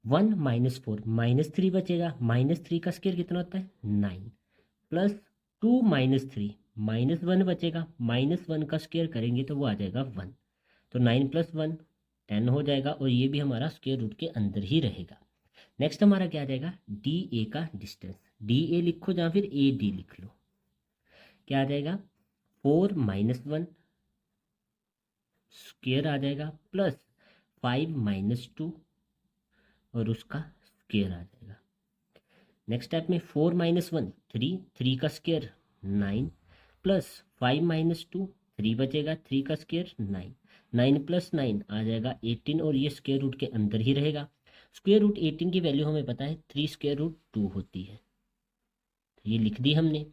1 माइनस 4 -3 बचेगा, -3 का स्क्वायर कितना होता है 9 प्लस 2 माइनस 3 -1 बचेगा, -1 का स्क्वायर करेंगे तो वो आ जाएगा 1, तो 9 प्लस 1 10 हो जाएगा, और ये भी हमारा स्क्वायर रूट के अंदर ही रहेगा। नेक्स्ट हमारा क्या आ जाएगा डी ए का डिस्टेंस। डी ए लिखो या फिर ए डी लिख लो। क्या आ जाएगा 4 माइनस 1 स्क्वायर आ जाएगा प्लस 5 माइनस 2 और उसका स्क्वायर आ जाएगा। नेक्स्ट स्टेप में 4 माइनस 1 3, 3 का स्क्वायर 9 प्लस 5 माइनस 2 3 बचेगा, 3 का स्क्वायर 9, 9 प्लस 9 आ जाएगा 18, और ये स्क्वायर रूट के अंदर ही रहेगा। स्क्वायर रूट 18 की वैल्यू हमें पता है 3 स्क्वायर रूट 2 होती है, तो ये लिख दी हमने।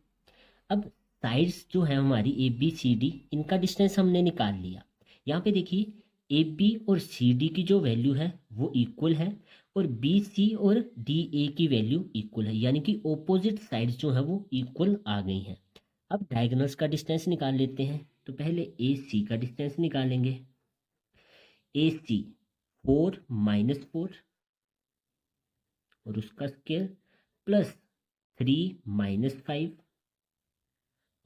अब साइड्स जो है हमारी ए बी सी डी, इनका डिस्टेंस हमने निकाल लिया। यहाँ पे देखिए ए बी और सी डी की जो वैल्यू है वो इक्वल है, और बी सी और डी ए की वैल्यू इक्वल है, यानी कि ओपोजिट साइड्स जो है वो इक्वल आ गई हैं। अब डायगोनल्स का डिस्टेंस निकाल लेते हैं। तो पहले ए सी का डिस्टेंस निकालेंगे। ए सी 4 माइनस 4 और उसका स्क्वायर प्लस 3 माइनस 5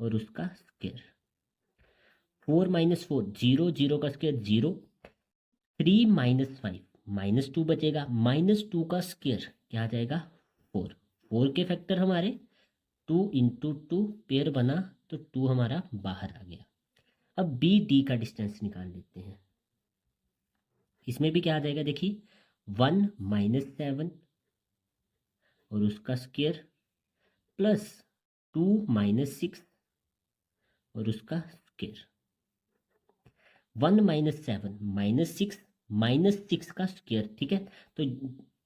और उसका स्क्वायर। 4 माइनस 4 0, 0 का स्क्वायर 0, 3 माइनस 5 -2 बचेगा, -2 का स्क्वायर क्या आ जाएगा 4, 4 के फैक्टर हमारे 2 इंटू 2 पेयर बना, तो 2 हमारा बाहर आ गया। अब बी डी का डिस्टेंस निकाल लेते हैं। इसमें भी क्या आ जाएगा देखिए 1 माइनस 7 और उसका स्क्वायर प्लस 2 माइनस 6 और उसका स्क्वायर। 1 माइनस 7 -6 का स्क्वायर, ठीक है, तो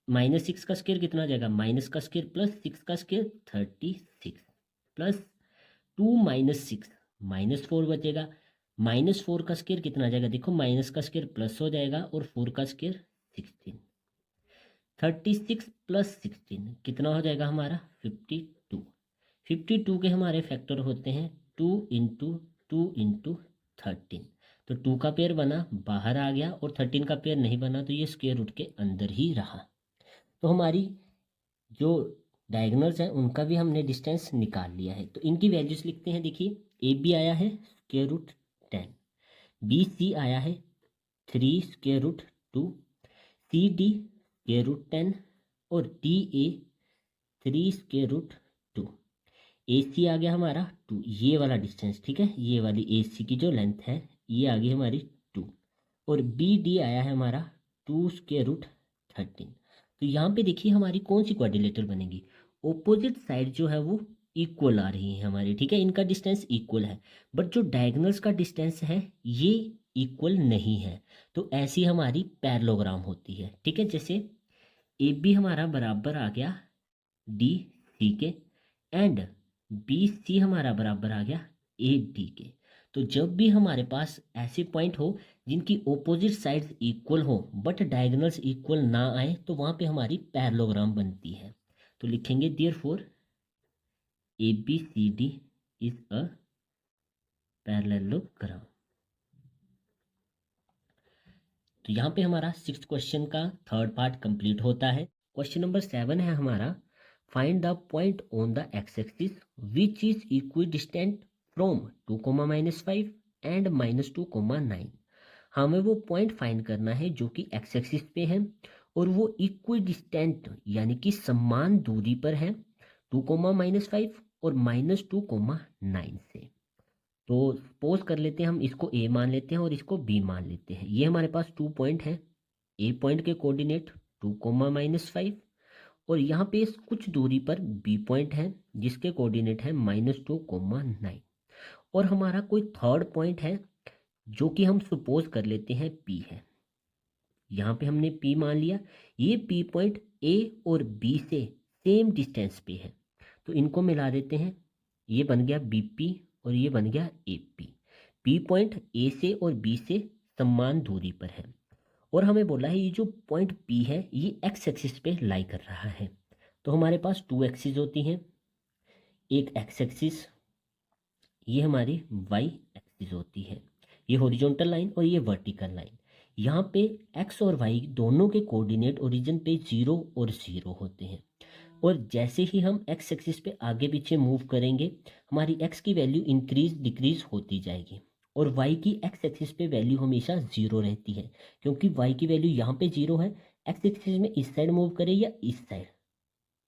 -6 का स्क्वायर कितना आ जाएगा माइनस का स्क्वायर प्लस 6 का स्क्वायर 36 प्लस 2 माइनस 6 -4 बचेगा, -4 का स्क्वायर कितना आ जाएगा देखो, माइनस का स्क्वायर प्लस हो जाएगा और 4 का स्क्वायर 16, 36 प्लस 16 कितना हो जाएगा हमारा 52। 52 के हमारे फैक्टर होते हैं 2 इंटू 2 इंटू 13, तो 2 का पेयर बना, बाहर आ गया, और 13 का पेयर नहीं बना, तो ये स्क्वायर रूट के अंदर ही रहा। तो हमारी जो डायगोनल्स हैं उनका भी हमने डिस्टेंस निकाल लिया है। तो इनकी वैल्यूज लिखते हैं। देखिए ए बी आया है √10, बी सी आया है 3√2, सी डी √10 और डी ए 3√2। ए सी आ गया हमारा 2, ये वाला डिस्टेंस, ठीक है, ये वाली ए सी की जो लेंथ है ये आ गई हमारी 2, और बी डी आया है हमारा 2√13। तो यहाँ पे देखिए हमारी कौन सी क्वाड्रिलेटरल बनेगी, ओपोजिट साइड जो है वो इक्वल आ रही है हमारी, ठीक है, इनका डिस्टेंस इक्वल है, बट जो डायगोनल्स का डिस्टेंस है ये इक्वल नहीं है। तो ऐसी हमारी पैरेललोग्राम होती है, ठीक है। जैसे ए बी हमारा बराबर आ गया डी सी के एंड बी सी हमारा बराबर आ गया ए डी के। तो जब भी हमारे पास ऐसे पॉइंट हो जिनकी ओपोजिट साइड्स इक्वल हो बट डायगोनल्स इक्वल ना आए तो वहाँ पे हमारी पैरेललोग्राम बनती है। तो लिखेंगे therefore A B C D is a parallelogram. तो यहाँ पे हमारा 6th क्वेश्चन का 3rd पार्ट कंप्लीट होता है। क्वेश्चन नंबर 7 है हमारा, find the point on the x axis which is equidistant from 2, -5 and -2, 9। हमें वो पॉइंट फाइंड करना है जो कि एक्स एक्सिस पे है और वो इक्विडिस्टेंट यानी कि समान दूरी पर है 2, -5 और -2, 9 से। तो सपोज कर लेते हैं हम इसको ए मान लेते हैं और इसको बी मान लेते हैं। ये हमारे पास 2 पॉइंट है, ए पॉइंट के कोऑर्डिनेट 2, -5 और यहाँ पे कुछ दूरी पर बी पॉइंट है जिसके कोऑर्डिनेट है -2, 9 और हमारा कोई 3rd पॉइंट है जो कि हम सपोज कर लेते हैं पी है। यहाँ पे हमने पी मान लिया, ये पी पॉइंट ए और बी से सेम डिस्टेंस पे है तो इनको मिला देते हैं, ये बन गया बी पी और ये बन गया A P. P point A से और बी से समान दूरी पर है और हमें बोला है ये जो पॉइंट पी है ये एक्स एक्सिस पे लाई कर रहा है। तो हमारे पास 2 एक्सिस होती हैं, एक एक्स एक्सिस, ये हमारी वाई एक्सिस होती है, ये हॉरिजॉन्टल लाइन और ये वर्टिकल लाइन। यहाँ पे एक्स और वाई दोनों के कोऑर्डिनेट ओरिजिन पे 0 और 0 होते हैं और जैसे ही हम एक्स एक्सिस पे आगे पीछे मूव करेंगे हमारी एक्स की वैल्यू इंक्रीज डिक्रीज होती जाएगी और वाई की एक्स एक्सिस पे वैल्यू हमेशा 0 रहती है क्योंकि वाई की वैल्यू यहाँ पे 0 है। एक्स एक्सिस में इस साइड मूव करे या इस साइड,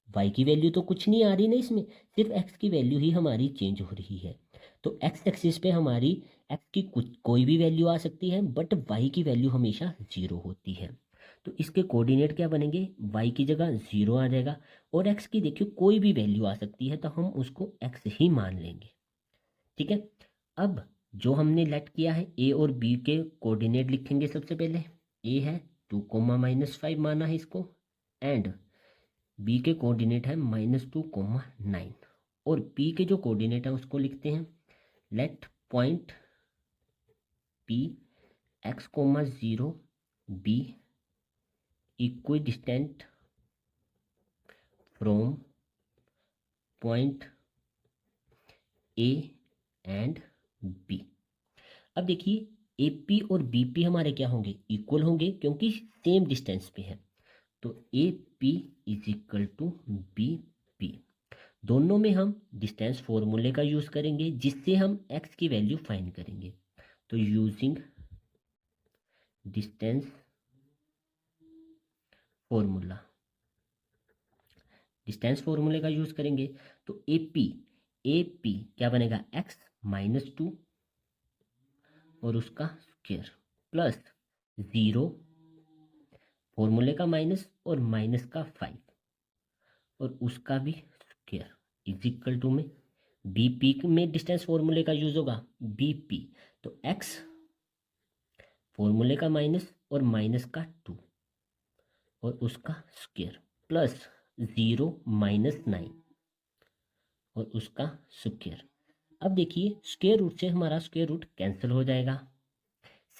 वाई की वैल्यू तो कुछ नहीं आ रही ना इसमें, सिर्फ एक्स की वैल्यू ही हमारी चेंज हो रही है। तो एक्स एक्सिस पे हमारी एक्स की कोई भी वैल्यू आ सकती है बट वाई की वैल्यू हमेशा 0 होती है। तो इसके कोऑर्डिनेट क्या बनेंगे, वाई की जगह 0 आ जाएगा और एक्स की देखिए कोई भी वैल्यू आ सकती है तो हम उसको एक्स ही मान लेंगे, ठीक है। अब जो हमने लेट किया है ए और बी के कोऑर्डिनेट लिखेंगे। सबसे पहले ए है 2, -5 माना है इसको एंड बी के कोऑर्डिनेट है -2, 9 और पी के जो कोऑर्डिनेट है उसको लिखते हैं let point P x, 0 be equidistant from point A and B. अब देखिए ए पी और बी पी हमारे क्या होंगे, इक्वल होंगे क्योंकि सेम डिस्टेंस पे है। तो A P is equal to B P. दोनों में हम डिस्टेंस फॉर्मूले का यूज करेंगे जिससे हम एक्स की वैल्यू फाइंड करेंगे। तो यूजिंग डिस्टेंस फॉर्मूला, डिस्टेंस फॉर्मूले का यूज करेंगे तो ए पी क्या बनेगा x -2 और उसका स्क्वायर प्लस 0 फॉर्मूले का माइनस और माइनस का 5 और उसका भी स्क्वायर इज इक्वल टू में बी पी में डिस्टेंस फॉर्मूले का यूज होगा बी पी। तो x फॉर्मूले का माइनस और माइनस का 2 और उसका स्क्वायर प्लस 0 -9 और उसका स्क्वायर। अब देखिए स्क्वायर रूट से हमारा स्क्वायर रूट कैंसिल हो जाएगा।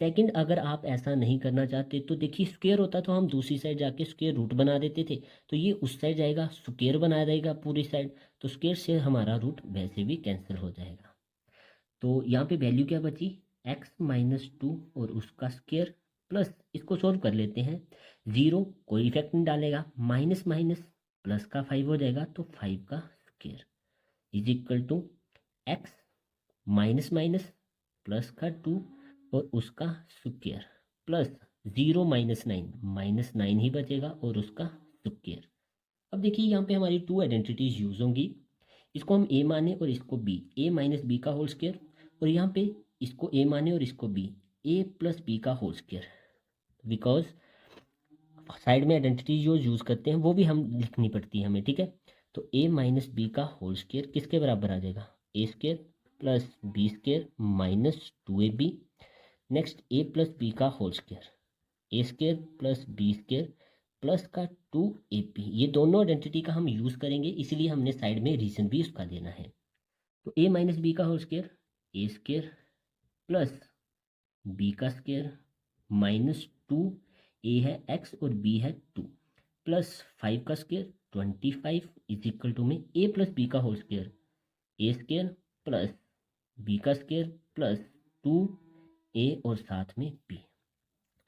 सेकंड, अगर आप ऐसा नहीं करना चाहते तो देखिए स्क्वायर होता तो हम दूसरी साइड जाके स्क्वायर रूट बना देते थे, तो ये उस साइड जाएगा स्क्वायर बना देगा पूरी साइड, तो स्क्वायर से हमारा रूट वैसे भी कैंसिल हो जाएगा। तो यहाँ पे वैल्यू क्या बची x -2 और उसका स्क्वायर प्लस इसको सोल्व कर लेते हैं। 0 कोई इफेक्ट नहीं डालेगा, माइनस माइनस प्लस का 5 हो जाएगा, तो 5 का square is equal to X minus minus plus का 2 और उसका स्क्वायर प्लस 0 -9 ही बचेगा और उसका स्क्वायर। अब देखिए यहाँ पे हमारी 2 आइडेंटिटीज यूज होंगी, इसको हम ए माने और इसको बी, ए माइनस बी का होल स्क्वायर, और यहाँ पे इसको ए माने और इसको बी, ए प्लस बी का होल स्क्वायर। बिकॉज साइड में आइडेंटिटी जो यूज़ करते हैं वो भी हम लिखनी पड़ती है हमें, ठीक है। तो ए माइनस बी का होल स्क्वायर किसके बराबर आ जाएगा, A square plus B square minus 2ab। Next A plus B का whole square, A square plus B square plus का 2ab। ये दोनों आइडेंटिटी का हम यूज़ करेंगे, इसलिए हमने साइड में रीजन भी उसका देना है। तो ए माइनस बी का whole square, A square plus B का स्क्वायर माइनस 2, ए है एक्स और बी है 2 प्लस 5 का स्क्वायर 25 इज इक्वल टू में ए प्लस बी का whole square, A square plus B का स्क्वायर प्लस 2 ए और साथ में बी।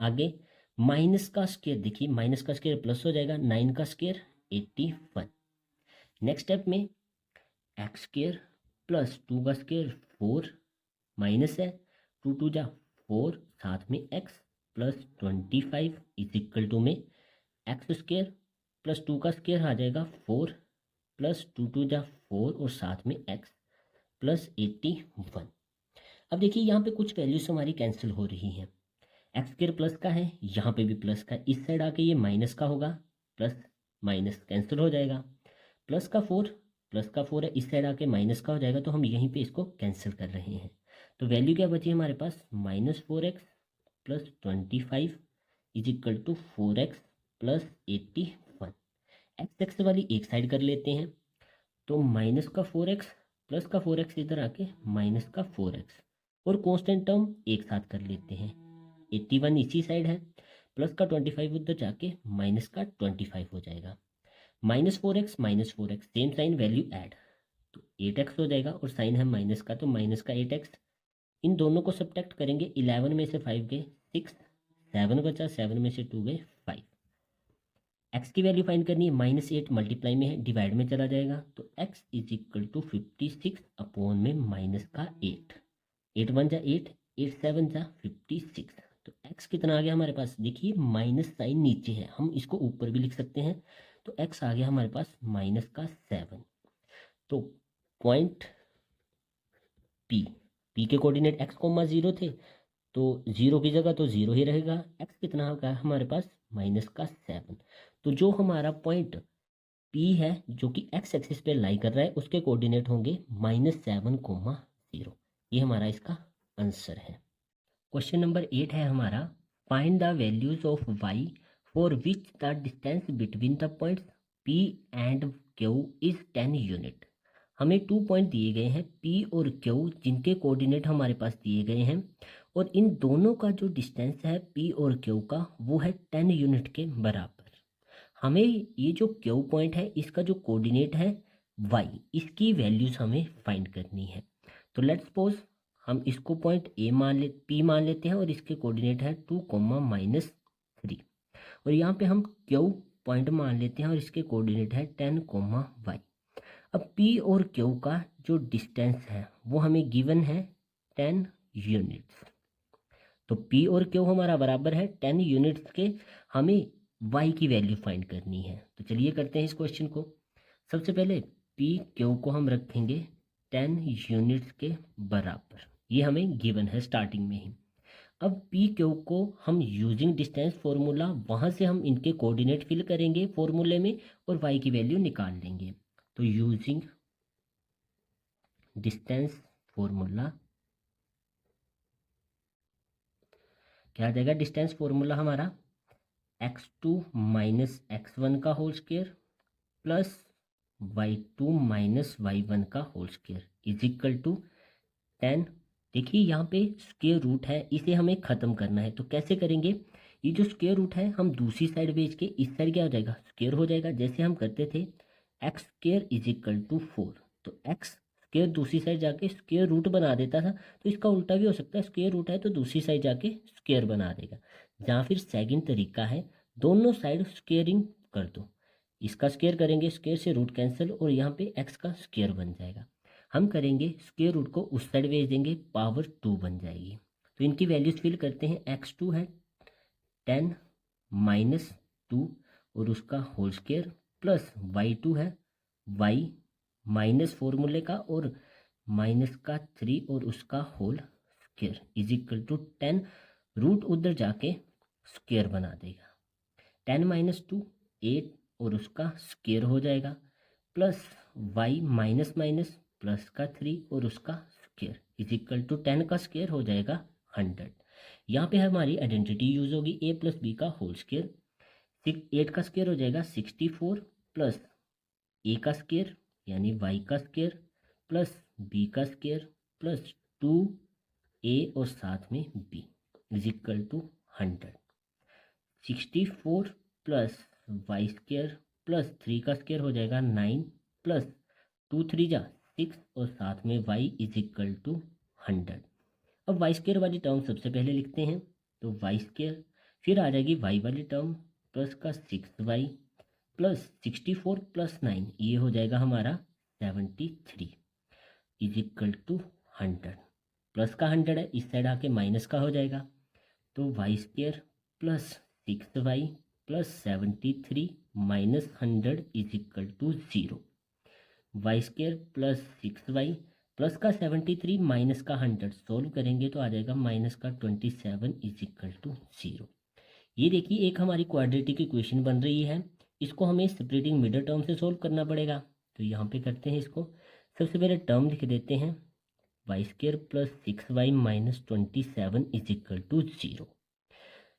आगे माइनस का स्क्वायर, देखिए माइनस का स्क्वायर प्लस हो जाएगा, 9 का स्क्वायर 81। नेक्स्ट स्टेप में एक्स स्क्वायर प्लस 2 का स्क्वायर 4 माइनस है 2 2 जा 4 साथ में X plus 25 is equal to में एक्स स्क्वायर प्लस 2 का स्क्वायर आ जाएगा 4 प्लस 2 2 जा 4 और साथ में एक्स प्लस 81। अब देखिए यहाँ पे कुछ वैल्यूज हमारी कैंसिल हो रही हैं, एक्स स्क्वायर प्लस का है, यहाँ पे भी प्लस का, इस साइड आके ये माइनस का होगा, प्लस माइनस कैंसिल हो जाएगा, प्लस का 4 है, इस साइड आके माइनस का हो जाएगा, तो हम यहीं पे इसको कैंसिल कर रहे हैं। तो वैल्यू क्या बची हमारे पास, -4x plus 25 is equal to 4x plus 81। X X वाली एक साइड कर लेते हैं, तो माइनस का 4x प्लस का 4x इधर आके माइनस का 4x, और कांस्टेंट टर्म एक साथ कर लेते हैं, 81 इसी साइड है, प्लस का 25 उधर जाके माइनस का 25 हो जाएगा, -4x same sign value add, तो 8x हो जाएगा, और साइन है माइनस का तो माइनस का 8x। इन दोनों को सब्ट्रैक्ट करेंगे, 11 में से 5 गए 6, 7 बचा, 7 में से 2 गए 5। एक्स की वैल्यू फाइंड करनी है, -8 मल्टीप्लाई में है डिवाइड में चला जाएगा, तो x is equal to 56 upon में माइनस का 8, 8 1 जा 8, 8 7 जा 56। तो x कितना आ गया हमारे पास, देखिए माइनस साइन नीचे है, हम इसको ऊपर भी लिख सकते हैं, तो x आ गया हमारे पास माइनस का 7। तो पॉइंट P के कोऑर्डिनेट x,0 थे, तो 0 की जगह तो 0 ही रहेगा, x कितना होगा हमारे पास माइनस का 7। तो जो हमारा पॉइंट P है जो कि x एक्सिस पे लाई कर रहा है, उसके कोऑर्डिनेट होंगे -7,0। ये हमारा इसका आंसर है। क्वेश्चन नंबर 8 है हमारा, find the values of y for which the distance between the points P and Q is 10 unit. हमें 2 पॉइंट दिए गए हैं P और Q, जिनके कोऑर्डिनेट हमारे पास दिए गए हैं, और इन दोनों का जो डिस्टेंस है P और Q का वो है 10 यूनिट के बराबर। हमें ये जो Q पॉइंट है इसका जो कोऑर्डिनेट है y, इसकी वैल्यूज हमें फाइंड करनी है। तो लेट्स सपोज हम इसको पॉइंट P मान लेते हैं, और इसके कोऑर्डिनेट है 2, -3, और यहाँ पे हम Q पॉइंट मान लेते हैं और इसके कोऑर्डिनेट है 10, y। अब P और Q का जो डिस्टेंस है वो हमें गिवन है 10 यूनिट्स, तो P और Q हमारा बराबर है 10 यूनिट्स के, हमें y की वैल्यू फाइंड करनी है। तो चलिए करते हैं इस क्वेश्चन को। सबसे पहले P Q को हम रखेंगे 10 यूनिट्स के बराबर, ये हमें गिवन है स्टार्टिंग में ही। अब P Q को हम यूजिंग डिस्टेंस फॉर्मूला, वहाँ से हम इनके कोऑर्डिनेट फिल करेंगे फॉर्मूले में और y की वैल्यू निकाल लेंगे। तो यूजिंग डिस्टेंस फॉर्मूला क्या आ जाएगा, डिस्टेंस फॉर्मूला हमारा x2 माइनस x1 का whole square plus y2 minus y1 का whole square is equal to 10। देखिए यहाँ पे स्क्वायर रूट है, इसे हमें ख़त्म करना है, तो कैसे करेंगे, ये जो स्क्वायर रूट है हम दूसरी साइड भेज के इस साइड क्या हो जाएगा, स्क्वायर हो जाएगा, जैसे हम करते थे x square is equal to 4, तो एक्स स्क्वायर दूसरी साइड जाके स्क्वायर रूट बना देता था, तो इसका उल्टा भी हो सकता है, स्क्वायर रूट है तो दूसरी साइड जाके स्क्वायर बना देगा। या फिर सेकंड तरीका है, दोनों साइड स्क्वायरिंग कर दो, इसका स्क्वायर करेंगे, स्क्वायर से रूट कैंसिल और यहाँ पे x का स्क्वायर बन जाएगा। हम करेंगे स्क्वायर रूट को उस साइड भेज देंगे, पावर 2 बन जाएगी। तो इनकी वैल्यूज फिल करते हैं। x2 है 10 माइनस 2 और उसका होल स्क्वायर प्लस y2 है y माइनस फॉर्मूले का और माइनस का 3 और उसका whole square is equal to 10, root उधर जाके स्क्वायर बना देगा। 10 माइनस 2 8 और उसका स्क्वायर हो जाएगा plus y minus minus plus का 3 और उसका स्क्वायर इज इक्वल टू 10 का स्क्वायर हो जाएगा 100। यहाँ पे हमारी आइडेंटिटी यूज होगी a प्लस बी का होल स्क्वायर। 8 का स्क्वायर हो जाएगा 64 प्लस a का स्क्वायर यानी y का स्क्वायर प्लस b का स्क्वायर प्लस 2a और साथ में b is equal to 100। 64 plus y square plus 3 का स्क्वायर हो जाएगा 9 प्लस 2 3 जा 6 और साथ में y इज इक्वल टू 100। अब y स्क्वायर वाली टर्म सबसे पहले लिखते हैं, तो y स्क्वायर फिर आ जाएगी y वाली टर्म प्लस का 6y प्लस 64 प्लस 9 ये हो जाएगा हमारा 73 इज इक्वल टू 100। प्लस का 100 है, इस साइड आके माइनस का हो जाएगा, तो y square plus 6y plus 73 minus 100 is equal to 0। y square plus 6y plus का 73 माइनस का 100 सोल्व करेंगे तो आ जाएगा माइनस का 27 इज इक्वल टू 0। ये देखिए एक हमारी क्वाड्रेटिक इक्वेशन बन रही है, इसको हमें स्प्लिटिंग मिडल टर्म से सोल्व करना पड़ेगा। तो यहाँ पे करते हैं इसको, सबसे पहले टर्म लिख देते हैं y square plus 6y minus 27 is equal to 0।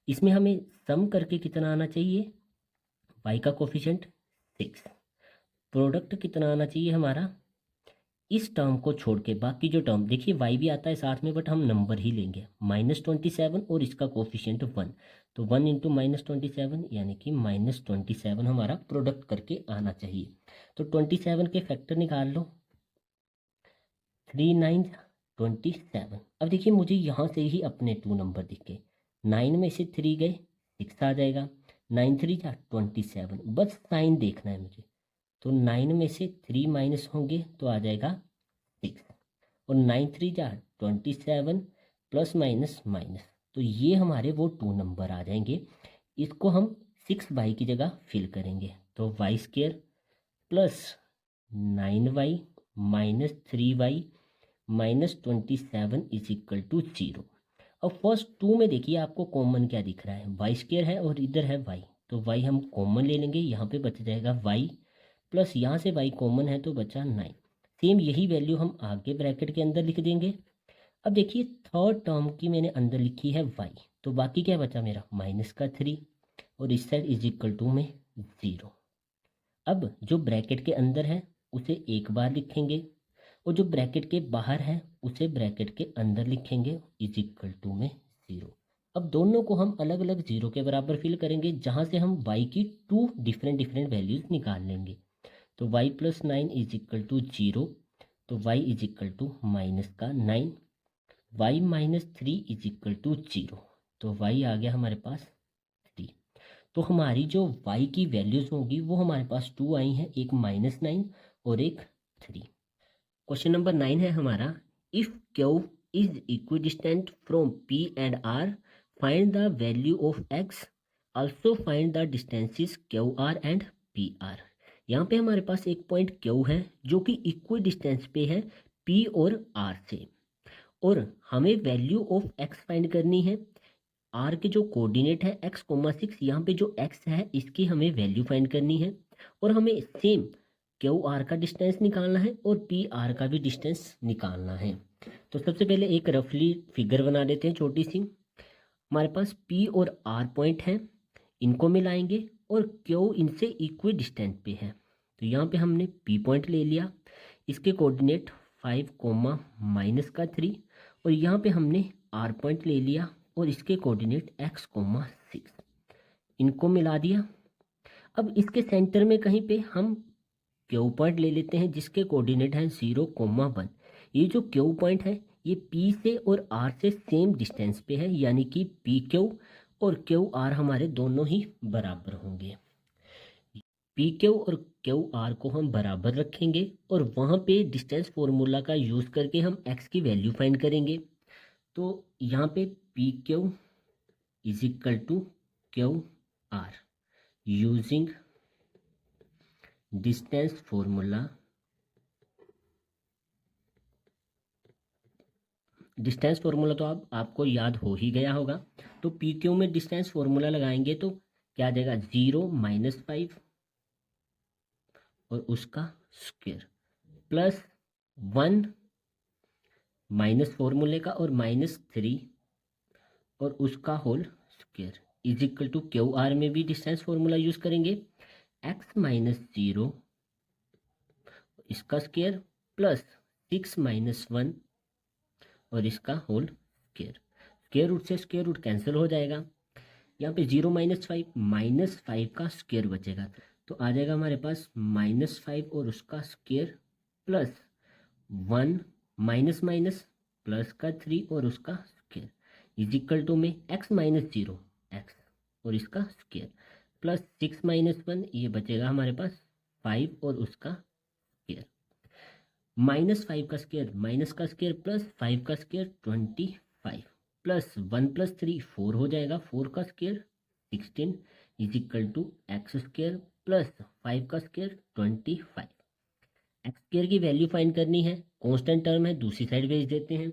इसमें हमें सम करके कितना आना चाहिए, y का कोफिशिएंट 6, प्रोडक्ट कितना आना चाहिए हमारा, इस टर्म को छोड़ के बाकी जो टर्म देखिए y भी आता है साथ में बट हम नंबर ही लेंगे, माइनस 27 और इसका कोफिशिएंट 1, तो 1 इंटू माइनस 27 यानी कि माइनस 27 हमारा प्रोडक्ट करके आना चाहिए। तो 27 के फैक्टर निकाल लो, 3 9 27। अब देखिए मुझे यहाँ से ही अपने 2 नंबर दिखे, 9 में से 3 गए 6 आ जाएगा, 9 3 जा 27, बस साइन देखना है मुझे। तो 9 में से 3 माइनस होंगे तो आ जाएगा 6 और 9 3 जा 27 प्लस माइनस माइनस, तो ये हमारे वो 2 नंबर आ जाएंगे। इसको हम 6y की जगह फिल करेंगे, तो y square plus 9y minus 3y minus 27 is equal to 0। अब फर्स्ट 2 में देखिए आपको कॉमन क्या दिख रहा है, y स्क्वायर है और इधर है y, तो y हम कॉमन ले लेंगे, यहाँ पे बच जाएगा y प्लस यहाँ से y कॉमन है तो बचा 9। सेम यही वैल्यू हम आगे ब्रैकेट के अंदर लिख देंगे। अब देखिए थर्ड टर्म की मैंने अंदर लिखी है y, तो बाकी क्या बचा मेरा माइनस का 3 और इस साइड इज इक्वल टू में 0। अब जो ब्रैकेट के अंदर है उसे एक बार लिखेंगे और जो ब्रैकेट के बाहर है उसे ब्रैकेट के अंदर लिखेंगे इज इक्वल टू में 0। अब दोनों को हम अलग अलग 0 के बराबर फिल करेंगे, जहाँ से हम y की 2 डिफरेंट वैल्यूज निकाल लेंगे। तो y plus 9 is equal to 0, तो y is equal to minus का 9, y minus 3 is equal to 0, तो y आ गया हमारे पास 3। तो हमारी जो y की वैल्यूज होगी वो हमारे पास 2 आई हैं, एक माइनस 9 और एक 3। क्वेश्चन नंबर 9 है हमारा, if Q is equidistant from P and R find the value of x, also find the distances QR and PR। यहाँ पे हमारे पास एक पॉइंट Q है जो कि इक्वल डिस्टेंस पे है P और R से, और हमें वैल्यू ऑफ x फाइंड करनी है। R के जो कोऑर्डिनेट है x, 6, यहाँ पे जो x है इसकी हमें वैल्यू फाइंड करनी है, और हमें सेम QR का डिस्टेंस निकालना है और PR का भी डिस्टेंस निकालना है। तो सबसे पहले एक रफली फिगर बना लेते हैं छोटी सी। हमारे पास P और R पॉइंट है, इनको मिलाएंगे और Q इनसे इक्वल डिस्टेंस पे है, तो यहाँ पे हमने P पॉइंट ले लिया, इसके कोऑर्डिनेट 5, माइनस का 3, और यहाँ पे हमने R पॉइंट ले लिया और इसके कोऑर्डिनेट x, 6, इनको मिला दिया। अब इसके सेंटर में कहीं पे हम Q पॉइंट ले लेते हैं जिसके कोऑर्डिनेट हैं 0, 1। ये जो Q पॉइंट है ये P से और R से सेम डिस्टेंस पे है, यानी कि PQ और QR हमारे दोनों ही बराबर होंगे। पी क्यू और क्यू आर को हम बराबर रखेंगे और वहाँ पे डिस्टेंस फॉर्मूला का यूज़ करके हम एक्स की वैल्यू फाइंड करेंगे। तो यहाँ पे P Q is equal to Q R using distance formula. Distance formula तो आपको याद हो ही गया होगा। तो पी क्यू में डिस्टेंस फॉर्मूला लगाएंगे तो क्या आ जाएगा, 0 - 5 और उसका स्क्वायर प्लस 1 माइनस फॉर्मूले का और -3 और उसका whole square is equal to Q R में भी डिस्टेंस फॉर्मूला यूज करेंगे, x - 0 इसका स्क्वायर प्लस 6 - 1 और इसका होल स्क्वायर। स्क्वायर रूट से स्क्वायर रूट कैंसिल हो जाएगा। यहाँ पे 0 - 5 -5 का स्क्वायर बचेगा तो आ जाएगा हमारे पास -5 और उसका square plus 1 minus minus plus का 3 और उसका स्क्वायर इज इक्वल टू में x - 0 x और इसका स्क्वायर प्लस 6 - 1 ये बचेगा हमारे पास 5 और उसका स्क्वायर। -5 का स्क्वायर माइनस का स्क्वायर प्लस 5 का स्क्वायर 25 प्लस 1 + 3 4 हो जाएगा, 4 का square 16 is equal to x square plus 5 का स्क्वायर 25। एक्स स्क्वायर की वैल्यू फाइंड करनी है, कांस्टेंट टर्म है दूसरी साइड भेज देते हैं।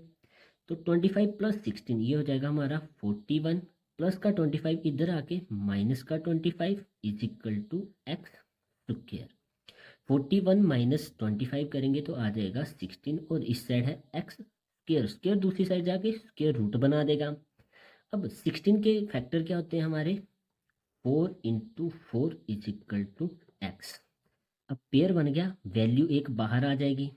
तो 25 + 16 ये हो जाएगा हमारा 41 प्लस का 25 इधर आके माइनस का 25 is equal to x square. 41 - 25 करेंगे तो आ जाएगा 16 और इस साइड है एक्स स्क्वायर, स्क्वायर दूसरी साइड जाके स्क्वायर रूट बना देगा। अब 16 के फैक्टर क्या होते हैं हमारे, 4 × 4 इज इक्वल टू एक्स। अब पेयर बन गया, वैल्यू एक बाहर आ जाएगी।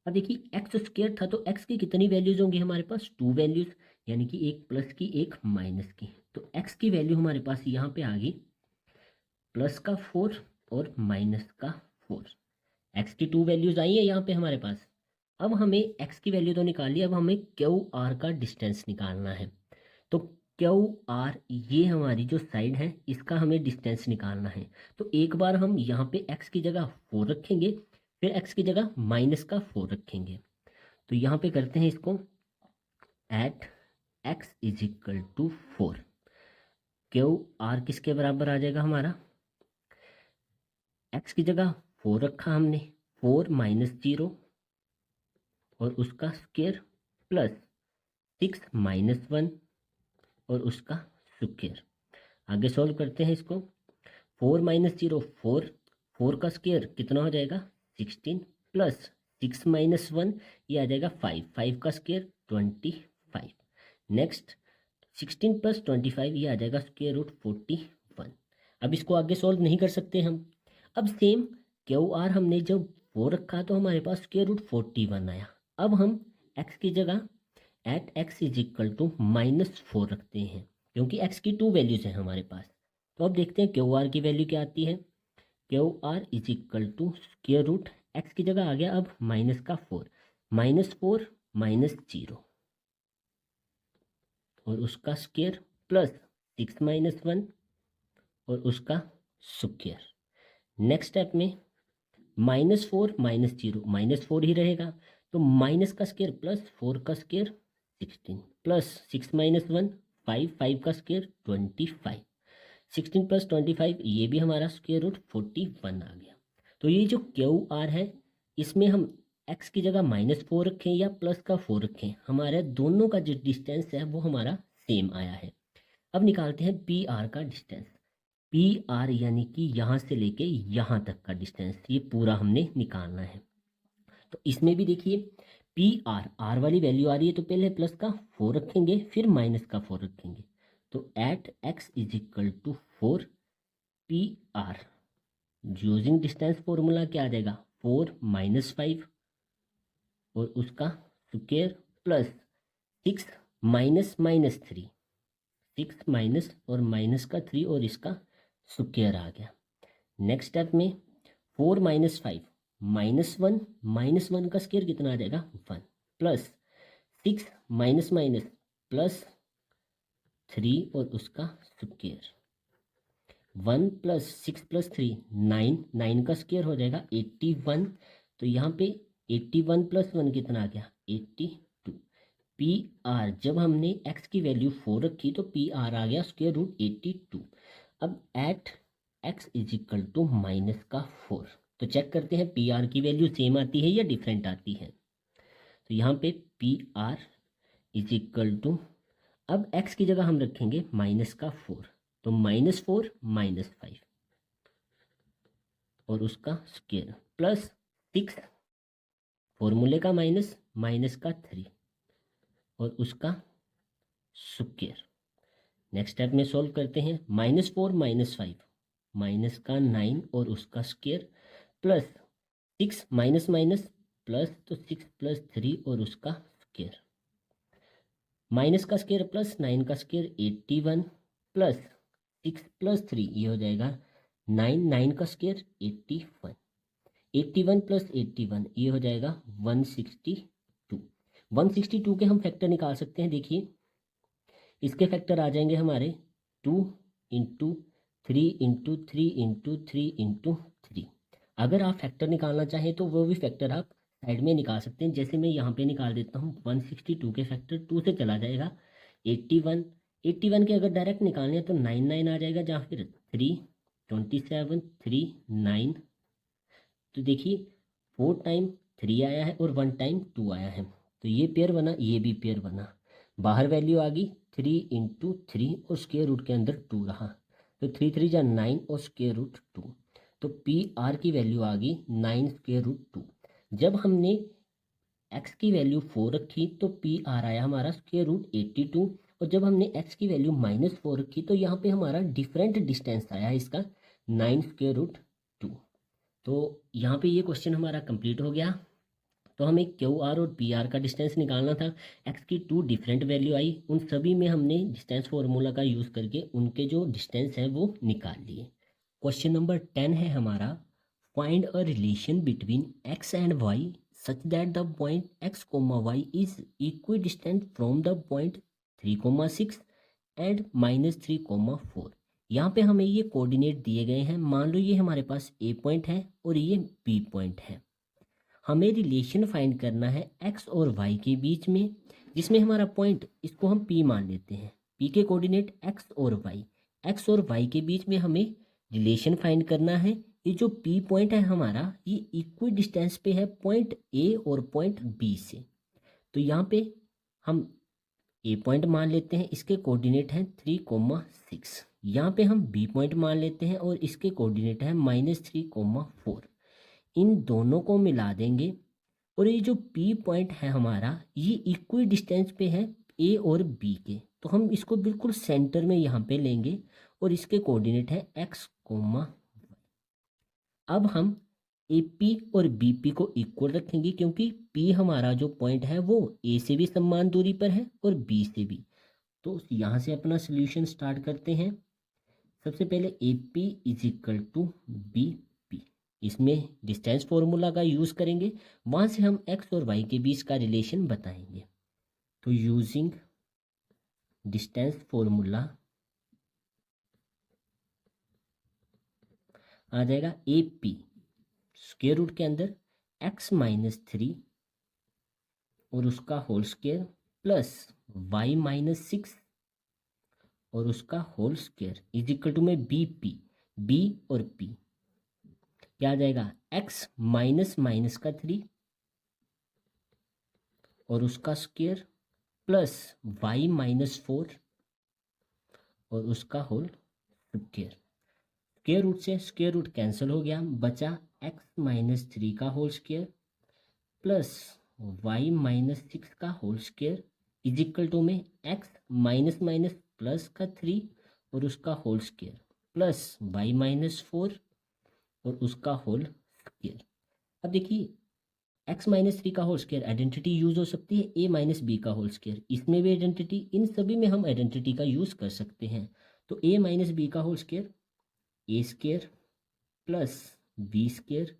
अब देखिए एक्स स्क्वायर था तो एक्स की कितनी वैल्यूज होंगी हमारे पास, 2 वैल्यूज, यानी कि एक प्लस की एक माइनस की। तो एक्स की वैल्यू हमारे पास यहाँ पे आ गई प्लस का 4 और माइनस का 4। एक्स की 2 वैल्यूज आई है यहाँ पे हमारे पास। अब हमें एक्स की वैल्यू तो निकाली, अब हमें क्यू आर का डिस्टेंस निकालना है। तो क्यू आर ये हमारी जो साइड है इसका हमें डिस्टेंस निकालना है। तो एक बार हम यहाँ पे एक्स की जगह 4 रखेंगे, फिर एक्स की जगह -4 रखेंगे। तो यहाँ पे करते हैं इसको, at x is equal to 4 Q R किसके बराबर आ जाएगा हमारा, एक्स की जगह 4 रखा हमने, 4 - 0 और उसका स्क्वायर प्लस 6 - 1 और उसका स्क्वायर। आगे सॉल्व करते हैं इसको, 4 - 0 4 का स्क्वायर कितना हो जाएगा 16 प्लस 6 - 1 ये आ जाएगा 5 का स्क्वायर 25। नेक्स्ट 16 + 25 ये आ जाएगा स्क्वायर रूट 41। अब इसको आगे सॉल्व नहीं कर सकते हम। अब सेम क्यू आर हमने जब 4 रखा तो हमारे पास स्क्वायर रूट 41 आया। अब हम एक्स की जगह at x is equal to -4 रखते हैं क्योंकि एक्स की 2 वैल्यूज हैं हमारे पास। तो अब देखते हैं क्यू आर की वैल्यू क्या आती है। Q R is equal to square root x की जगह आ गया अब माइनस का 4 -4 - 0 और उसका स्क्वायर प्लस 6 - 1 और उसका स्क्वायर। नेक्स्ट स्टेप में -4 - 0 -4 ही रहेगा तो माइनस का स्क्वायर प्लस 4 का स्क्वायर 16 प्लस 6 - 1 5 का स्क्वायर 25। 16 + 25 ये भी हमारा स्क्वायर रूट 41 आ गया। तो ये जो क्यू आर है इसमें हम एक्स की जगह -4 रखें या प्लस का 4 रखें, हमारे दोनों का जो डिस्टेंस है वो हमारा सेम आया है। अब निकालते हैं पी आर का डिस्टेंस। पी आर यानी कि यहाँ से लेके यहाँ तक का डिस्टेंस ये पूरा हमने निकालना है। तो इसमें भी देखिए पी आर आर वाली वैल्यू आ रही है तो पहले प्लस का 4 रखेंगे फिर माइनस का 4 रखेंगे। तो at x is equal to 4 P R using distance formula क्या आ जाएगा 4 - 5 और उसका स्क्वायर प्लस 6 - 3 6 माइनस और माइनस का 3 और इसका स्क्वायर आ गया। नेक्स्ट स्टेप में 4 - 5 -1 का स्क्वायर कितना आ जाएगा 1 प्लस 6 - प्लस 3 और उसका स्क्वायर। 1 प्लस 6 प्लस 3 9, 9 का स्क्वायर हो जाएगा 81। तो यहाँ पे 81 प्लस 1 कितना आ गया 82। पी आर जब हमने एक्स की वैल्यू 4 रखी तो पी आर आ गया स्क्वायर रूट 82। अब at x is equal to minus का 4, तो चेक करते हैं पी आर की वैल्यू सेम आती है या डिफरेंट आती है। तो यहाँ पे P R is equal to, अब एक्स की जगह हम रखेंगे माइनस का 4, तो -4 -5 और उसका स्क्वायर प्लस 6 फॉर्मूले का माइनस, माइनस का 3 और उसका स्क्वायर। नेक्स्ट स्टेप में सॉल्व करते हैं। -4 -5 माइनस का 9 और उसका square plus 6 minus minus plus, तो 6 प्लस 3 और उसका स्क्वायर। माइनस का स्क्वायर प्लस 9 का स्क्वायर 81 प्लस 6 प्लस 3 ये हो जाएगा 9, 9 का स्क्वायर 81, 81 प्लस 81 ये हो जाएगा 162। 162 के हम फैक्टर निकाल सकते हैं। देखिए इसके फैक्टर आ जाएंगे हमारे 2 इंटू 3 इंटू 3 इंटू 3 इंटू 3। अगर आप फैक्टर निकालना चाहें तो वो भी फैक्टर आप साइड में निकाल सकते हैं। जैसे मैं यहाँ पे निकाल देता हूँ 162 के फैक्टर 2 से चला जाएगा 81, 81 के अगर डायरेक्ट निकालने हैं तो 9 9 आ जाएगा, जहाँ फिर 3 27 3 9। तो देखिए 4 टाइम 3 आया है और 1 टाइम 2 आया है, तो ये पेयर बना, ये भी पेयर बना। बाहर वैल्यू आ गई 3 इंटू 3 और स्क्वायर रूट के अंदर 2 रहा, तो 3 3 जा 9 और स्क्वायर रूट 2। तो पी आर की वैल्यू आ गई 9 स्क्वायर रूट 2। जब हमने एक्स की वैल्यू 4 रखी तो पी आर आया हमारा स्क्वायर रूट 82, और जब हमने एक्स की वैल्यू -4 रखी तो यहाँ पे हमारा डिफरेंट डिस्टेंस आया है इसका 9 स्क्वायर रूट 2। तो यहाँ पे ये क्वेश्चन हमारा कंप्लीट हो गया। तो हमें क्यू आर और पी आर का डिस्टेंस निकालना था। एक्स की 2 डिफरेंट वैल्यू आई, उन सभी में हमने डिस्टेंस फार्मूला का यूज़ करके उनके जो डिस्टेंस है वो निकाल लिए। क्वेश्चन नंबर 10 है हमारा, find a relation between x and y such that the point x comma y is equidistant from the point 3,6 and -3,4। यहाँ पे हमें ये कोऑर्डिनेट दिए गए हैं। मान लो ये हमारे पास ए पॉइंट है और ये बी पॉइंट है। हमें रिलेशन फाइंड करना है एक्स और वाई के बीच में, जिसमें हमारा पॉइंट इसको हम पी मान लेते हैं। पी के कोऑर्डिनेट एक्स और वाई, एक्स और वाई के बीच में हमें रिलेशन फाइंड करना है। ये जो पी पॉइंट है हमारा, ये इक्वी डिस्टेंस पे है पॉइंट ए और पॉइंट बी से। तो यहाँ पे हम ए पॉइंट मान लेते हैं, इसके कोऑर्डिनेट हैं 3,6। यहाँ पे हम बी पॉइंट मान लेते हैं और इसके कोऑर्डिनेट है -3,4। इन दोनों को मिला देंगे और ये जो पी पॉइंट है हमारा, ये इक्वी डिस्टेंस पे है ए और बी के, तो हम इसको बिल्कुल सेंटर में यहाँ पे लेंगे और इसके कोऑर्डिनेट है एक्स कोमा। अब हम ए पी और बी पी को इक्वल रखेंगे, क्योंकि पी हमारा जो पॉइंट है वो ए से भी समान दूरी पर है और बी से भी। तो यहाँ से अपना सोल्यूशन स्टार्ट करते हैं। सबसे पहले A P is equal to B P, इसमें डिस्टेंस फॉर्मूला का यूज़ करेंगे, वहाँ से हम एक्स और वाई के बीच का रिलेशन बताएंगे। तो यूजिंग डिस्टेंस फॉर्मूला आ जाएगा ए पी स्क्वायर रूट के अंदर x-3 और उसका होल स्क्वायर प्लस y-6 और उसका whole square is equal to में बी पी, बी और पी क्या आ जाएगा x माइनस का 3 और उसका स्क्वायर प्लस y-4 और उसका होल स्क्वायर। स्क्वायर रूट से स्क्वायर रूट कैंसिल हो गया, बचा x-3 का होल स्क्वायर प्लस y-6 का whole square is equal to में x माइनस माइनस प्लस का 3 और उसका होल स्क्वायर प्लस y-4 और उसका होल स्क्वायर। अब देखिए x-3 का होल स्क्वायर आइडेंटिटी यूज हो सकती है a-b का होल स्क्वायर, इसमें भी आइडेंटिटी, इन सभी में हम आइडेंटिटी का यूज कर सकते हैं। तो a-b का whole square A square plus B square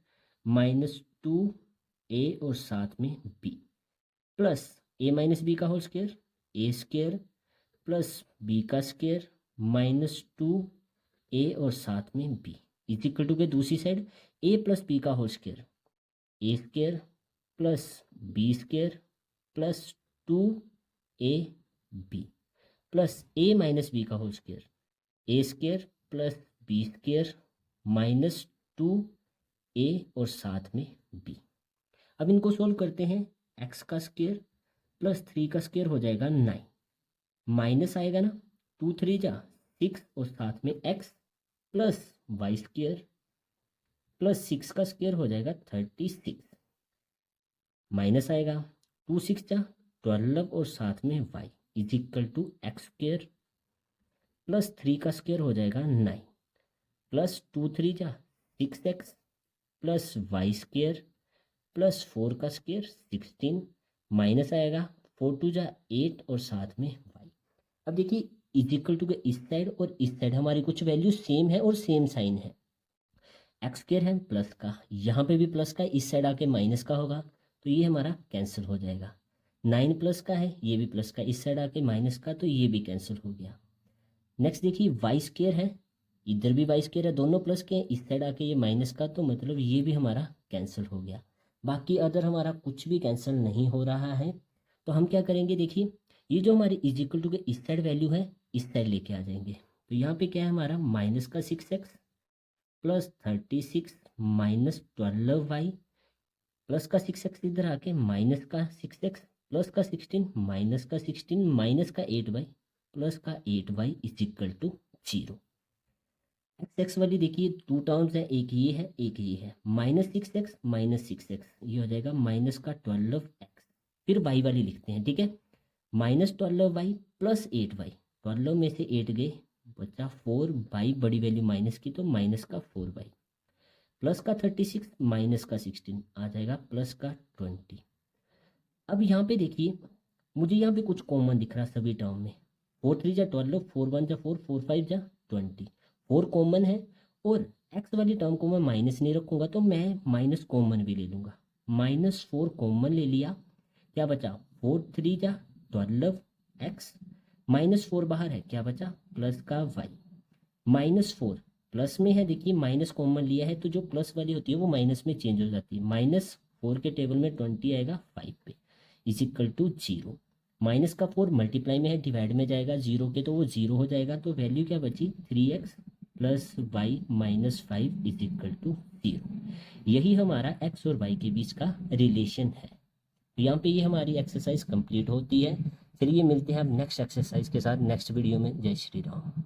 -2a और साथ में b प्लस a-b का whole square A square plus b का स्क्वायर -2 ए और साथ में बी इज इक्वल टू के दूसरी साइड ए प्लस बी का whole square, A square plus B square plus 2ab plus A minus B का whole square, A square plus B square minus 2a और साथ में b। अब इनको solve करते हैं, x का स्क्वायर प्लस 3 का स्क्वायर हो जाएगा 9, माइनस आएगा ना 2 3 जा 6 और साथ में x plus y square plus 6 का स्क्वायर हो जाएगा 36, माइनस आएगा 2 6 जा 12 और साथ में y is equal to x square plus 3 का स्क्वायर हो जाएगा 9 प्लस 2 3 जा 6x plus y square plus 4 का स्क्वायर 16, माइनस आएगा 4 2 जा 8 और साथ में y। अब देखिए इज इक्वल टू के इस साइड और इस साइड हमारी कुछ वैल्यू सेम है और सेम साइन है, एक्स स्क्वायर है प्लस का, यहाँ पे भी प्लस का, इस साइड आके माइनस का होगा तो ये हमारा कैंसिल हो जाएगा। 9 प्लस का है, ये भी प्लस का, इस साइड आके माइनस का तो ये भी कैंसिल हो गया। नेक्स्ट देखिए वाई स्क्वायर है, इधर भी वाई स्क्वायर है, दोनों प्लस के, इस साइड आके ये माइनस का तो मतलब ये भी हमारा कैंसिल हो गया। बाकी अदर हमारा कुछ भी कैंसिल नहीं हो रहा है। तो हम क्या करेंगे, देखिए ये जो हमारी इज इक्वल टू के इस साइड वैल्यू है इस साइड लेके आ जाएंगे। तो यहाँ पे क्या है हमारा माइनस का 6x plus 36 minus 12y plus का 6x इधर आके माइनस का 6x प्लस का 16 माइनस का 16 माइनस का 8y प्लस का 8y is equal to 0। x वाली देखिए 2 टर्म्स है, एक ये है एक ये है, माइनस 6x माइनस 6x ये हो जाएगा माइनस का 12x। फिर y वाली लिखते हैं, ठीक है, माइनस 12y प्लस 8y, 12 में से 8 गए बचा 4y, बड़ी वैल्यू माइनस की तो माइनस का 4y प्लस का 36 माइनस का 16 आ जाएगा प्लस का 20। अब यहाँ पे देखिए मुझे यहाँ पे कुछ कॉमन दिख रहा है सभी टर्म में, 4 3 जा 12, 4 1 जा 4, 4 5 जा 20, 4 कॉमन है और x वाली टर्म को मैं माइनस नहीं रखूँगा तो मैं माइनस कॉमन भी ले लूँगा, -4 कॉमन ले लिया, क्या बचा 4 3 जा 12x -4 बाहर है, क्या बचा प्लस का y, -4 प्लस में है, देखिए माइनस कॉमन लिया है तो जो प्लस वाली होती है वो माइनस में चेंज हो जाती है, -4 के टेबल में 20 आएगा 5 पे इज इक्वल टू 0, माइनस का 4 मल्टीप्लाई में है डिवाइड में जाएगा 0 के तो वो 0 हो जाएगा, तो वैल्यू क्या बची 3x plus y minus 5 is equal to 0। यही हमारा x और y के बीच का रिलेशन है। तो यहाँ पे ये हमारी एक्सरसाइज कंप्लीट होती है। चलिए मिलते हैं अब नेक्स्ट एक्सरसाइज के साथ नेक्स्ट वीडियो में। जय श्री राम।